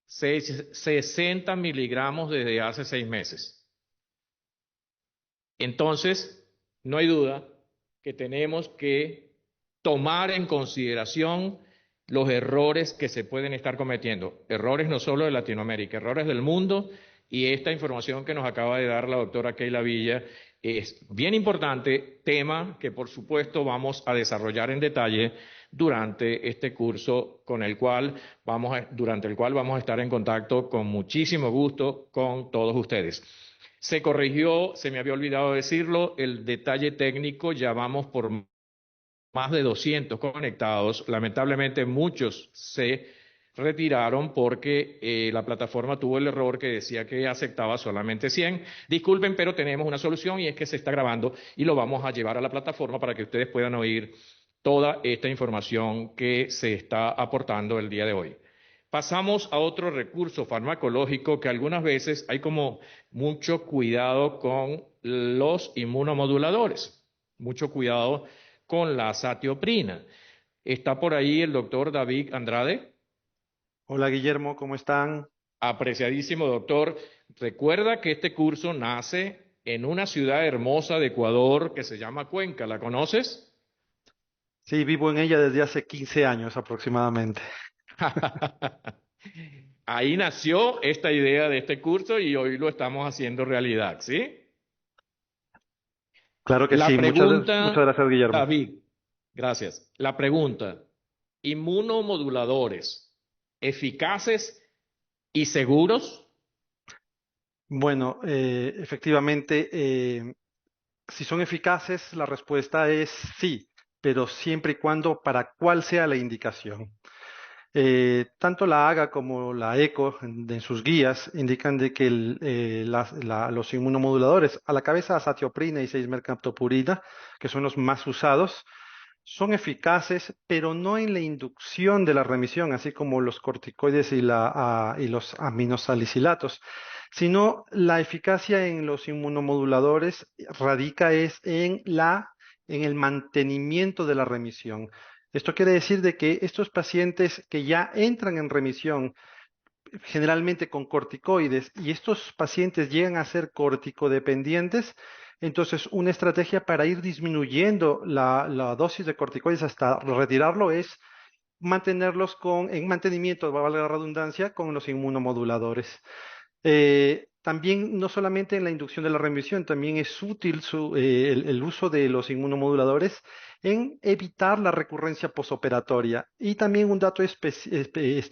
60 miligramos desde hace 6 meses. Entonces, no hay duda que tenemos que tomar en consideración los errores que se pueden estar cometiendo, errores no solo de Latinoamérica, errores del mundo, y esta información que nos acaba de dar la doctora Keila Villa es bien importante, tema que por supuesto vamos a desarrollar en detalle durante este curso durante el cual vamos a estar en contacto con muchísimo gusto con todos ustedes. Se corrigió, se me había olvidado decirlo, el detalle técnico, ya vamos por más de 200 conectados. Lamentablemente muchos se retiraron porque la plataforma tuvo el error que decía que aceptaba solamente 100. Disculpen, pero tenemos una solución y es que se está grabando y lo vamos a llevar a la plataforma para que ustedes puedan oír toda esta información que se está aportando el día de hoy. Pasamos a otro recurso farmacológico que algunas veces hay como mucho cuidado con los inmunomoduladores, mucho cuidado con la azatioprina. Está por ahí el doctor David Andrade. Hola Guillermo, ¿cómo están? Apreciadísimo doctor, recuerda que este curso nace en una ciudad hermosa de Ecuador que se llama Cuenca. ¿La conoces? Sí, vivo en ella desde hace 15 años aproximadamente. Ahí nació esta idea de este curso y hoy lo estamos haciendo realidad, ¿sí? Claro que La sí. Muchas pregunta, gracias, Guillermo. David, gracias. La pregunta, inmunomoduladores, ¿eficaces y seguros? Bueno, efectivamente, si son eficaces, la respuesta es sí, pero siempre y cuando para cuál sea la indicación. Tanto la AGA como la ECO en sus guías indican de que los inmunomoduladores, a la cabeza azatioprina y 6-mercaptopurina, que son los más usados, son eficaces, pero no en la inducción de la remisión, así como los corticoides y los aminosalicilatos, sino la eficacia en los inmunomoduladores radica en el mantenimiento de la remisión. Esto quiere decir de que estos pacientes que ya entran en remisión, generalmente con corticoides, y estos pacientes llegan a ser corticodependientes, entonces una estrategia para ir disminuyendo la dosis de corticoides hasta retirarlo es mantenerlos en mantenimiento, valga la redundancia, con los inmunomoduladores. También no solamente en la inducción de la remisión, también es útil el uso de los inmunomoduladores en evitar la recurrencia posoperatoria. Y también un dato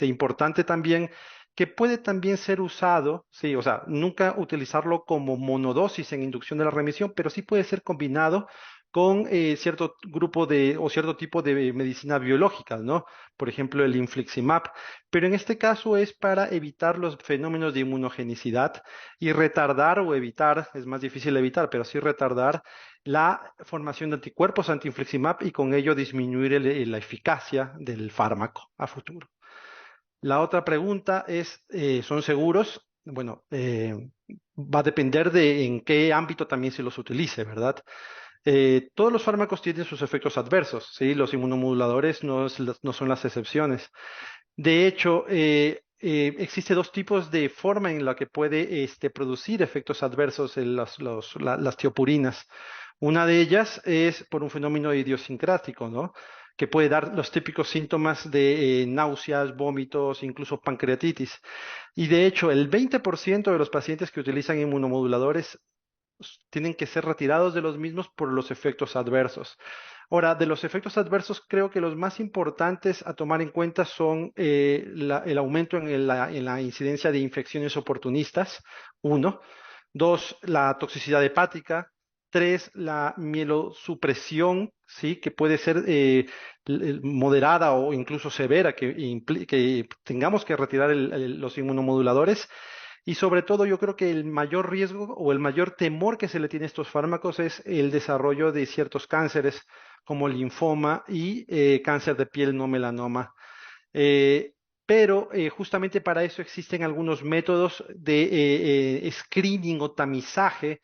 importante también, que puede también ser usado, sí, o sea, nunca utilizarlo como monodosis en inducción de la remisión, pero sí puede ser combinado con cierto grupo o cierto tipo de medicina biológica, ¿no? Por ejemplo, el infliximab, pero en este caso es para evitar los fenómenos de inmunogenicidad y retardar o evitar, es más difícil evitar, pero sí retardar la formación de anticuerpos anti-infliximab y con ello disminuir la eficacia del fármaco a futuro. La otra pregunta es, ¿son seguros? Bueno, va a depender de en qué ámbito también se los utilice, ¿verdad? Todos los fármacos tienen sus efectos adversos, ¿sí? Los inmunomoduladores no son las excepciones. De hecho, existe dos tipos de forma en la que puede producir efectos adversos en las tiopurinas. Una de ellas es por un fenómeno idiosincrático, ¿no? Que puede dar los típicos síntomas de náuseas, vómitos, incluso pancreatitis. Y de hecho, el 20% de los pacientes que utilizan inmunomoduladores tienen que ser retirados de los mismos por los efectos adversos. Ahora, de los efectos adversos, creo que los más importantes a tomar en cuenta son el aumento en la incidencia de infecciones oportunistas, uno. Dos, la toxicidad hepática. Tres, la mielosupresión, ¿sí? Que puede ser moderada o incluso severa, que tengamos que retirar los inmunomoduladores. Y sobre todo, yo creo que el mayor riesgo o el mayor temor que se le tiene a estos fármacos es el desarrollo de ciertos cánceres como linfoma y cáncer de piel no melanoma. Eh, pero justamente para eso existen algunos métodos de screening o tamizaje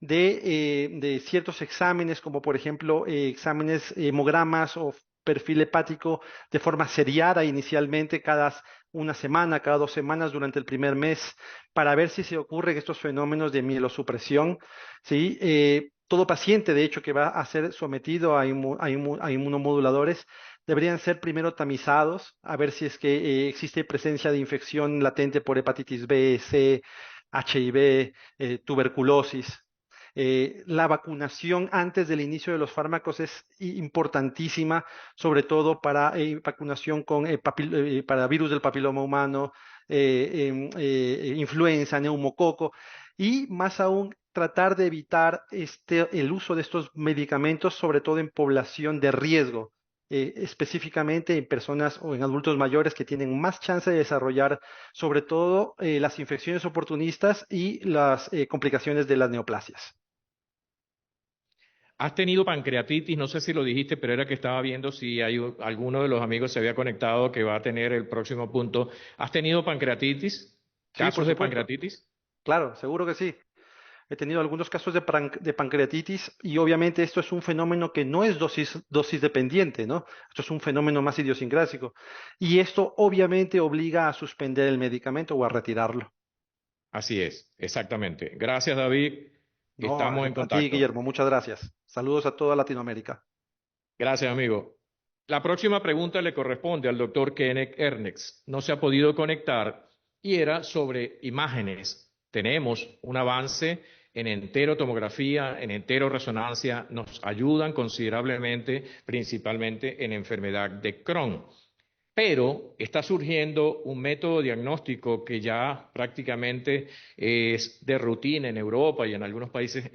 de ciertos exámenes, como por ejemplo exámenes, hemogramas o perfil hepático de forma seriada inicialmente cada una semana, cada 2 semanas durante el primer mes, para ver si se ocurren estos fenómenos de mielosupresión, ¿sí? Todo paciente, de hecho, que va a ser sometido a inmunomoduladores, deberían ser primero tamizados, a ver si es que existe presencia de infección latente por hepatitis B, C, HIV, tuberculosis. La vacunación antes del inicio de los fármacos es importantísima, sobre todo para vacunación para virus del papiloma humano, influenza, neumococo, y más aún tratar de evitar el uso de estos medicamentos, sobre todo en población de riesgo, específicamente en personas o en adultos mayores que tienen más chance de desarrollar, sobre todo las infecciones oportunistas y las complicaciones de las neoplasias. ¿Has tenido pancreatitis? No sé si lo dijiste, pero era que estaba viendo si alguno de los amigos se había conectado que va a tener el próximo punto. ¿Has tenido pancreatitis? Sí, por ¿Casos de supuesto. pancreatitis? Claro, seguro que sí. He tenido algunos casos de pancreatitis y obviamente esto es un fenómeno que no es dosis dependiente, ¿no? Esto es un fenómeno más idiosincrásico. Y esto obviamente obliga a suspender el medicamento o a retirarlo. Así es, exactamente. Gracias, David. No, Estamos en a ti, contacto. Guillermo, muchas gracias. Saludos a toda Latinoamérica. Gracias, amigo. La próxima pregunta le corresponde al doctor Kenneth Ernest. No se ha podido conectar y era sobre imágenes. Tenemos un avance en enterotomografía, en enteroresonancia, nos ayudan considerablemente, principalmente en enfermedad de Crohn. Pero está surgiendo un método diagnóstico que ya prácticamente es de rutina en Europa y en algunos países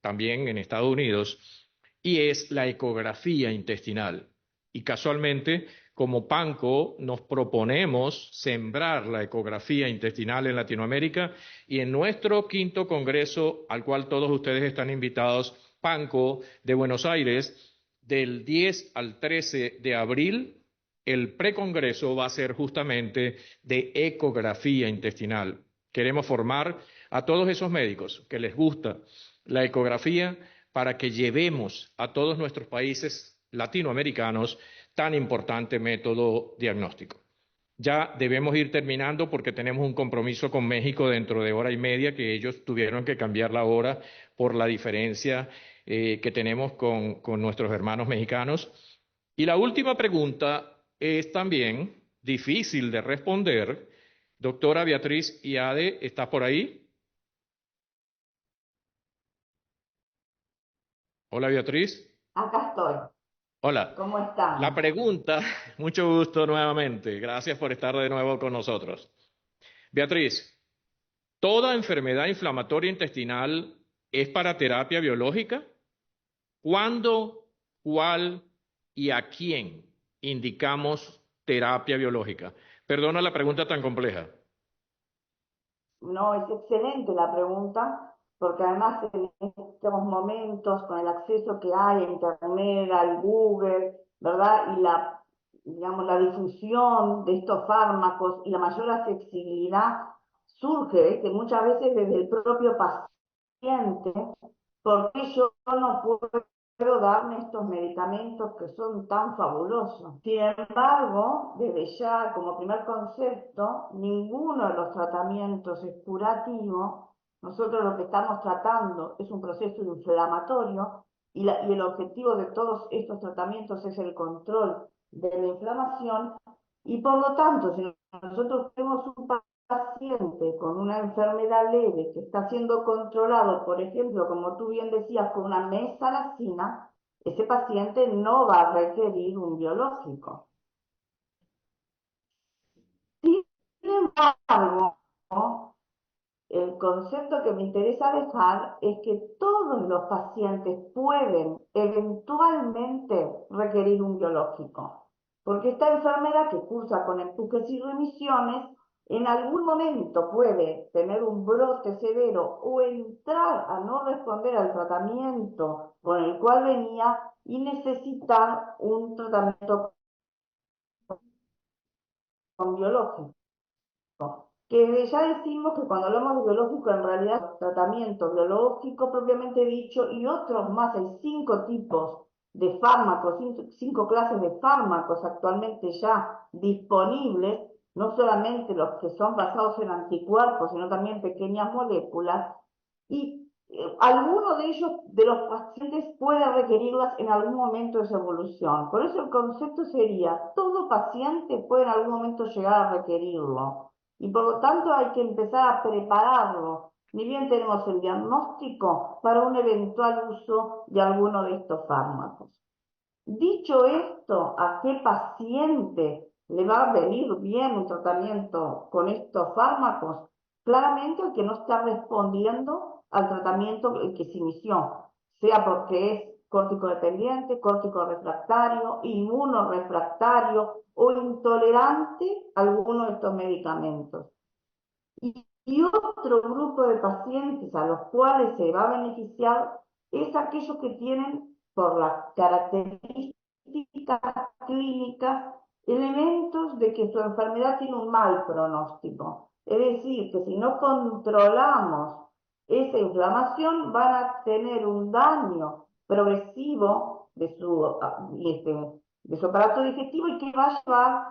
también en Estados Unidos, y es la ecografía intestinal. Y casualmente, como PANCO, nos proponemos sembrar la ecografía intestinal en Latinoamérica y en nuestro 5º congreso, al cual todos ustedes están invitados, PANCO de Buenos Aires, del 10 al 13 de abril, el precongreso va a ser justamente de ecografía intestinal. Queremos formar a todos esos médicos que les gusta la ecografía para que llevemos a todos nuestros países latinoamericanos tan importante método diagnóstico. Ya debemos ir terminando porque tenemos un compromiso con México dentro de hora y media, que ellos tuvieron que cambiar la hora por la diferencia que tenemos con nuestros hermanos mexicanos. Y la última pregunta es también difícil de responder. Doctora Beatriz Iade, ¿está por ahí? Hola, Beatriz. Acá estoy. Hola. ¿Cómo La estamos? pregunta, mucho gusto nuevamente. Gracias por estar de nuevo con nosotros. Beatriz, ¿toda enfermedad inflamatoria intestinal es para terapia biológica? ¿Cuándo, cuál y a quién indicamos terapia biológica? Perdona la pregunta tan compleja. No, es excelente la pregunta, porque además en estos momentos, con el acceso que hay a Internet, al Google, ¿verdad? Y digamos, la difusión de estos fármacos y la mayor accesibilidad surge que muchas veces desde el propio paciente, porque yo no puedo darme estos medicamentos que son tan fabulosos. Sin embargo, desde ya, como primer concepto, ninguno de los tratamientos es curativo. Nosotros lo que estamos tratando es un proceso inflamatorio y el objetivo de todos estos tratamientos es el control de la inflamación y por lo tanto, si nosotros tenemos un paciente con una enfermedad leve que está siendo controlado, por ejemplo, como tú bien decías, con una mesalazina, ese paciente no va a requerir un biológico. Sin embargo, el concepto que me interesa dejar es que todos los pacientes pueden eventualmente requerir un biológico, porque esta enfermedad que cursa con empujes y remisiones, en algún momento puede tener un brote severo o entrar a no responder al tratamiento con el cual venía y necesitar un tratamiento con biológico. Que ya decimos que cuando hablamos de biológico, en realidad tratamiento biológico propiamente dicho y otros más, hay 5 tipos de fármacos, 5 clases de fármacos actualmente ya disponibles, no solamente los que son basados en anticuerpos, sino también pequeñas moléculas, y alguno de ellos, de los pacientes, puede requerirlas en algún momento de su evolución. Por eso el concepto sería, todo paciente puede en algún momento llegar a requerirlo. Y por lo tanto hay que empezar a prepararlo. Ni bien tenemos el diagnóstico para un eventual uso de alguno de estos fármacos. Dicho esto, ¿a qué paciente le va a venir bien un tratamiento con estos fármacos? Claramente el que no está respondiendo al tratamiento que se inició, sea porque es córtico-dependiente, córtico-refractario, inmunorefractario o intolerante a alguno de estos medicamentos. Y otro grupo de pacientes a los cuales se va a beneficiar es aquellos que tienen, por las características clínicas, elementos de que su enfermedad tiene un mal pronóstico. Es decir, que si no controlamos esa inflamación, van a tener un daño progresivo de su aparato digestivo y que va a llevar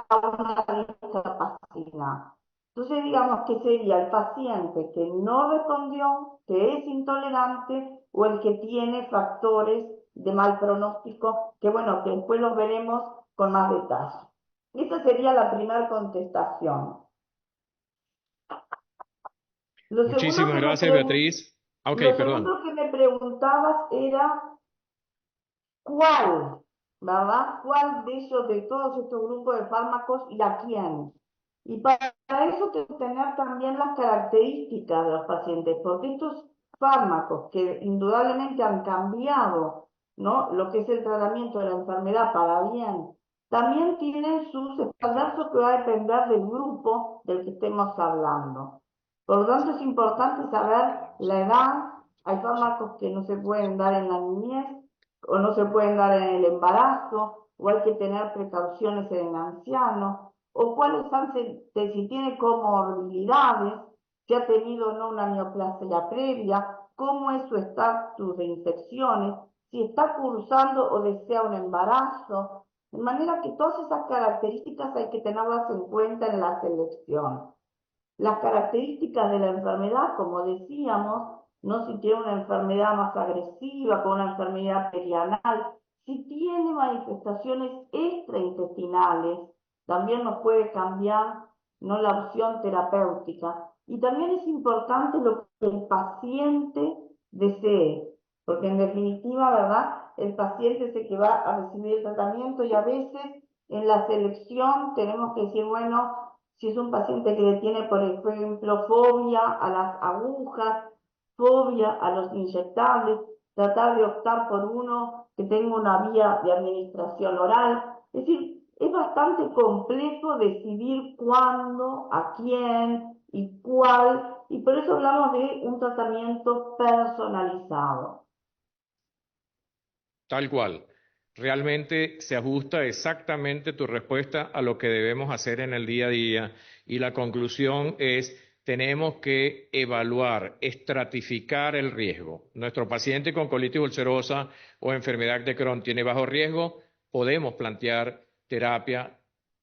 a una discapacidad. Entonces, digamos que sería el paciente que no respondió, que es intolerante o el que tiene factores de mal pronóstico, que bueno, que después los veremos con más detalle. Esa sería la primera contestación. Lo segundo Muchísimas que me gracias, Beatriz. Ok, lo perdón. segundo que me preguntabas era cuál, ¿verdad? ¿Cuál de ellos, de todos estos grupos de fármacos y a quién? Y para eso tengo que tener también las características de los pacientes, porque estos fármacos que indudablemente han cambiado, ¿no?, lo que es el tratamiento de la enfermedad para bien, también tienen sus espaldazos que va a depender del grupo del que estemos hablando. Por lo tanto, es importante saber la edad. Hay fármacos que no se pueden dar en la niñez o no se pueden dar en el embarazo, o hay que tener precauciones en el anciano, o cuáles han, si tiene comorbilidades, si ha tenido o no una neoplasia previa, cómo es su estatus de infecciones, si está cursando o desea un embarazo. De manera que todas esas características hay que tenerlas en cuenta en la selección. Las características de la enfermedad, como decíamos, no si tiene una enfermedad más agresiva, con una enfermedad perianal, si tiene manifestaciones extraintestinales, también nos puede cambiar, ¿no?, la opción terapéutica. Y también es importante lo que el paciente desee, porque en definitiva, ¿verdad?, el paciente es el que va a recibir el tratamiento y a veces en la selección tenemos que decir, bueno, si es un paciente que le tiene, por ejemplo, fobia a las agujas, fobia a los inyectables, tratar de optar por uno que tenga una vía de administración oral. Es decir, es bastante complejo decidir cuándo, a quién y cuál, y por eso hablamos de un tratamiento personalizado. Tal cual. Realmente se ajusta exactamente tu respuesta a lo que debemos hacer en el día a día y la conclusión es, tenemos que evaluar, estratificar el riesgo. Nuestro paciente con colitis ulcerosa o enfermedad de Crohn tiene bajo riesgo, podemos plantear terapia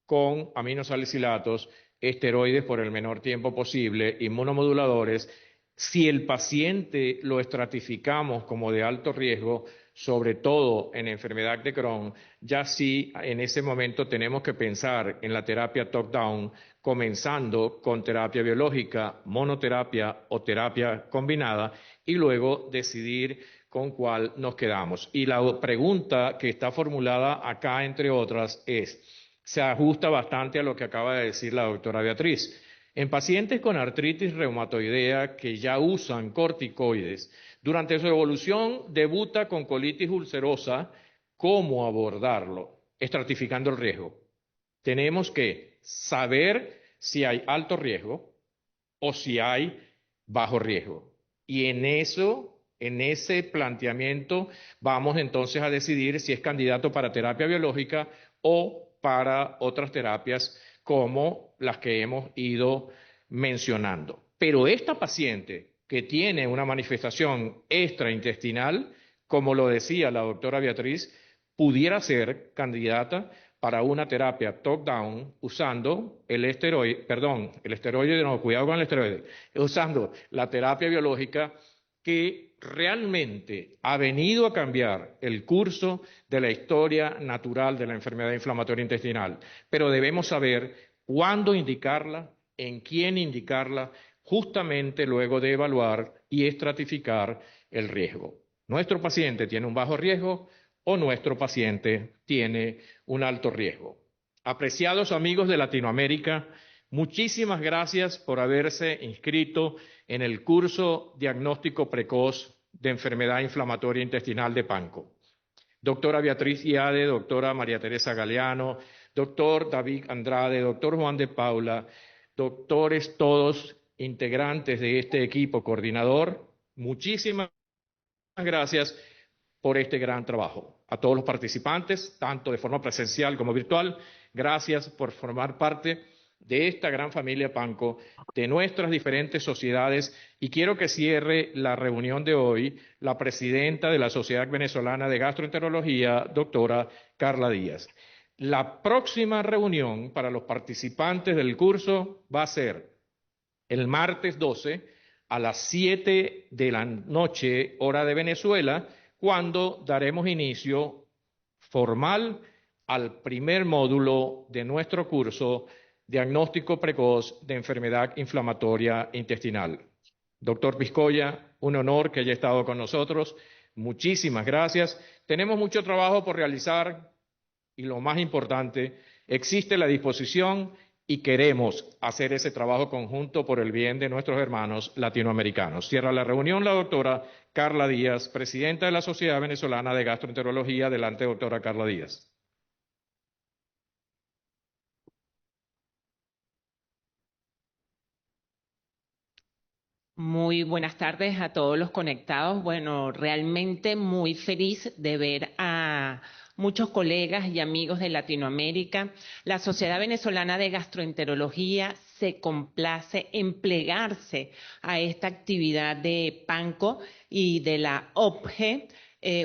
con aminosalicilatos, esteroides por el menor tiempo posible, inmunomoduladores. Si el paciente lo estratificamos como de alto riesgo, sobre todo en enfermedad de Crohn, ya sí en ese momento tenemos que pensar en la terapia top-down, comenzando con terapia biológica, monoterapia o terapia combinada, y luego decidir con cuál nos quedamos. Y la pregunta que está formulada acá, entre otras, se ajusta bastante a lo que acaba de decir la doctora Beatriz. En pacientes con artritis reumatoidea que ya usan corticoides, durante su evolución debuta con colitis ulcerosa, ¿cómo abordarlo? Estratificando el riesgo. Tenemos que saber si hay alto riesgo o si hay bajo riesgo. Y en ese planteamiento, vamos entonces a decidir si es candidato para terapia biológica o para otras terapias como las que hemos ido mencionando. Pero esta paciente que tiene una manifestación extraintestinal, como lo decía la doctora Beatriz, pudiera ser candidata para una terapia top-down usando el esteroide, no, cuidado con el esteroide, usando la terapia biológica que realmente ha venido a cambiar el curso de la historia natural de la enfermedad inflamatoria intestinal. Pero debemos saber cuándo indicarla, en quién indicarla, justamente luego de evaluar y estratificar el riesgo. ¿Nuestro paciente tiene un bajo riesgo o nuestro paciente tiene un alto riesgo? Apreciados amigos de Latinoamérica, muchísimas gracias por haberse inscrito en el curso Diagnóstico Precoz de Enfermedad Inflamatoria Intestinal de PANCO. Doctora Beatriz Iade, doctora María Teresa Galeano, doctor David Andrade, doctor Juan de Paula, doctores todos integrantes de este equipo coordinador, muchísimas gracias por este gran trabajo. A todos los participantes, tanto de forma presencial como virtual, gracias por formar parte de esta gran familia PANCO, de nuestras diferentes sociedades, y quiero que cierre la reunión de hoy la presidenta de la Sociedad Venezolana de Gastroenterología, doctora Carla Díaz. La próxima reunión para los participantes del curso va a ser el martes 12 a las 7 de la noche, hora de Venezuela, cuando daremos inicio formal al primer módulo de nuestro curso Diagnóstico Precoz de Enfermedad Inflamatoria Intestinal. Doctor Piscoya, un honor que haya estado con nosotros. Muchísimas gracias. Tenemos mucho trabajo por realizar y lo más importante, existe la disposición y queremos hacer ese trabajo conjunto por el bien de nuestros hermanos latinoamericanos. Cierra la reunión la doctora Carla Díaz, presidenta de la Sociedad Venezolana de Gastroenterología. Adelante, doctora Carla Díaz. Muy buenas tardes a todos los conectados. Bueno, realmente muy feliz de ver a muchos colegas y amigos de Latinoamérica. La Sociedad Venezolana de Gastroenterología se complace en plegarse a esta actividad de PANCO y de la OPGE.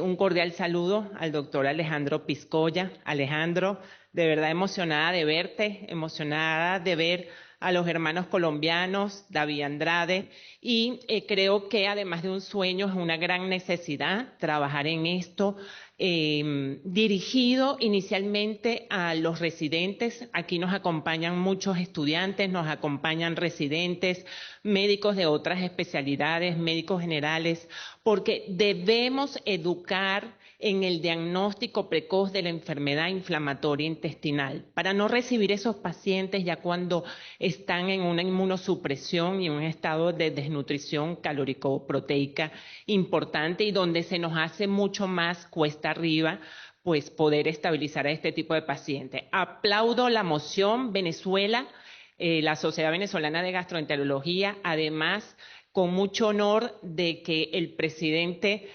Un cordial saludo al doctor Alejandro Piscoya. Alejandro, de verdad emocionada de verte, emocionada de ver a los hermanos colombianos, David Andrade, y creo que además de un sueño es una gran necesidad trabajar en esto, dirigido inicialmente a los residentes. Aquí nos acompañan muchos estudiantes, nos acompañan residentes, médicos de otras especialidades, médicos generales, porque debemos educar en el diagnóstico precoz de la enfermedad inflamatoria intestinal, para no recibir esos pacientes ya cuando están en una inmunosupresión y en un estado de desnutrición calórico-proteica importante y donde se nos hace mucho más cuesta arriba pues poder estabilizar a este tipo de pacientes. Aplaudo la moción Venezuela, la Sociedad Venezolana de Gastroenterología, además con mucho honor de que el presidente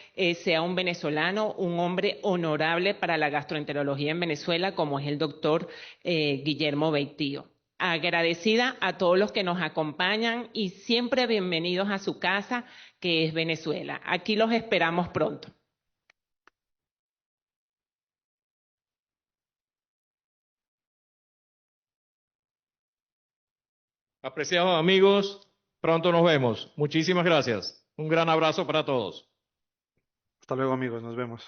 sea un venezolano, un hombre honorable para la gastroenterología en Venezuela, como es el doctor Guillermo Beitío. Agradecida a todos los que nos acompañan y siempre bienvenidos a su casa, que es Venezuela. Aquí los esperamos pronto. Apreciados amigos, pronto nos vemos. Muchísimas gracias. Un gran abrazo para todos. Hasta luego, amigos. Nos vemos.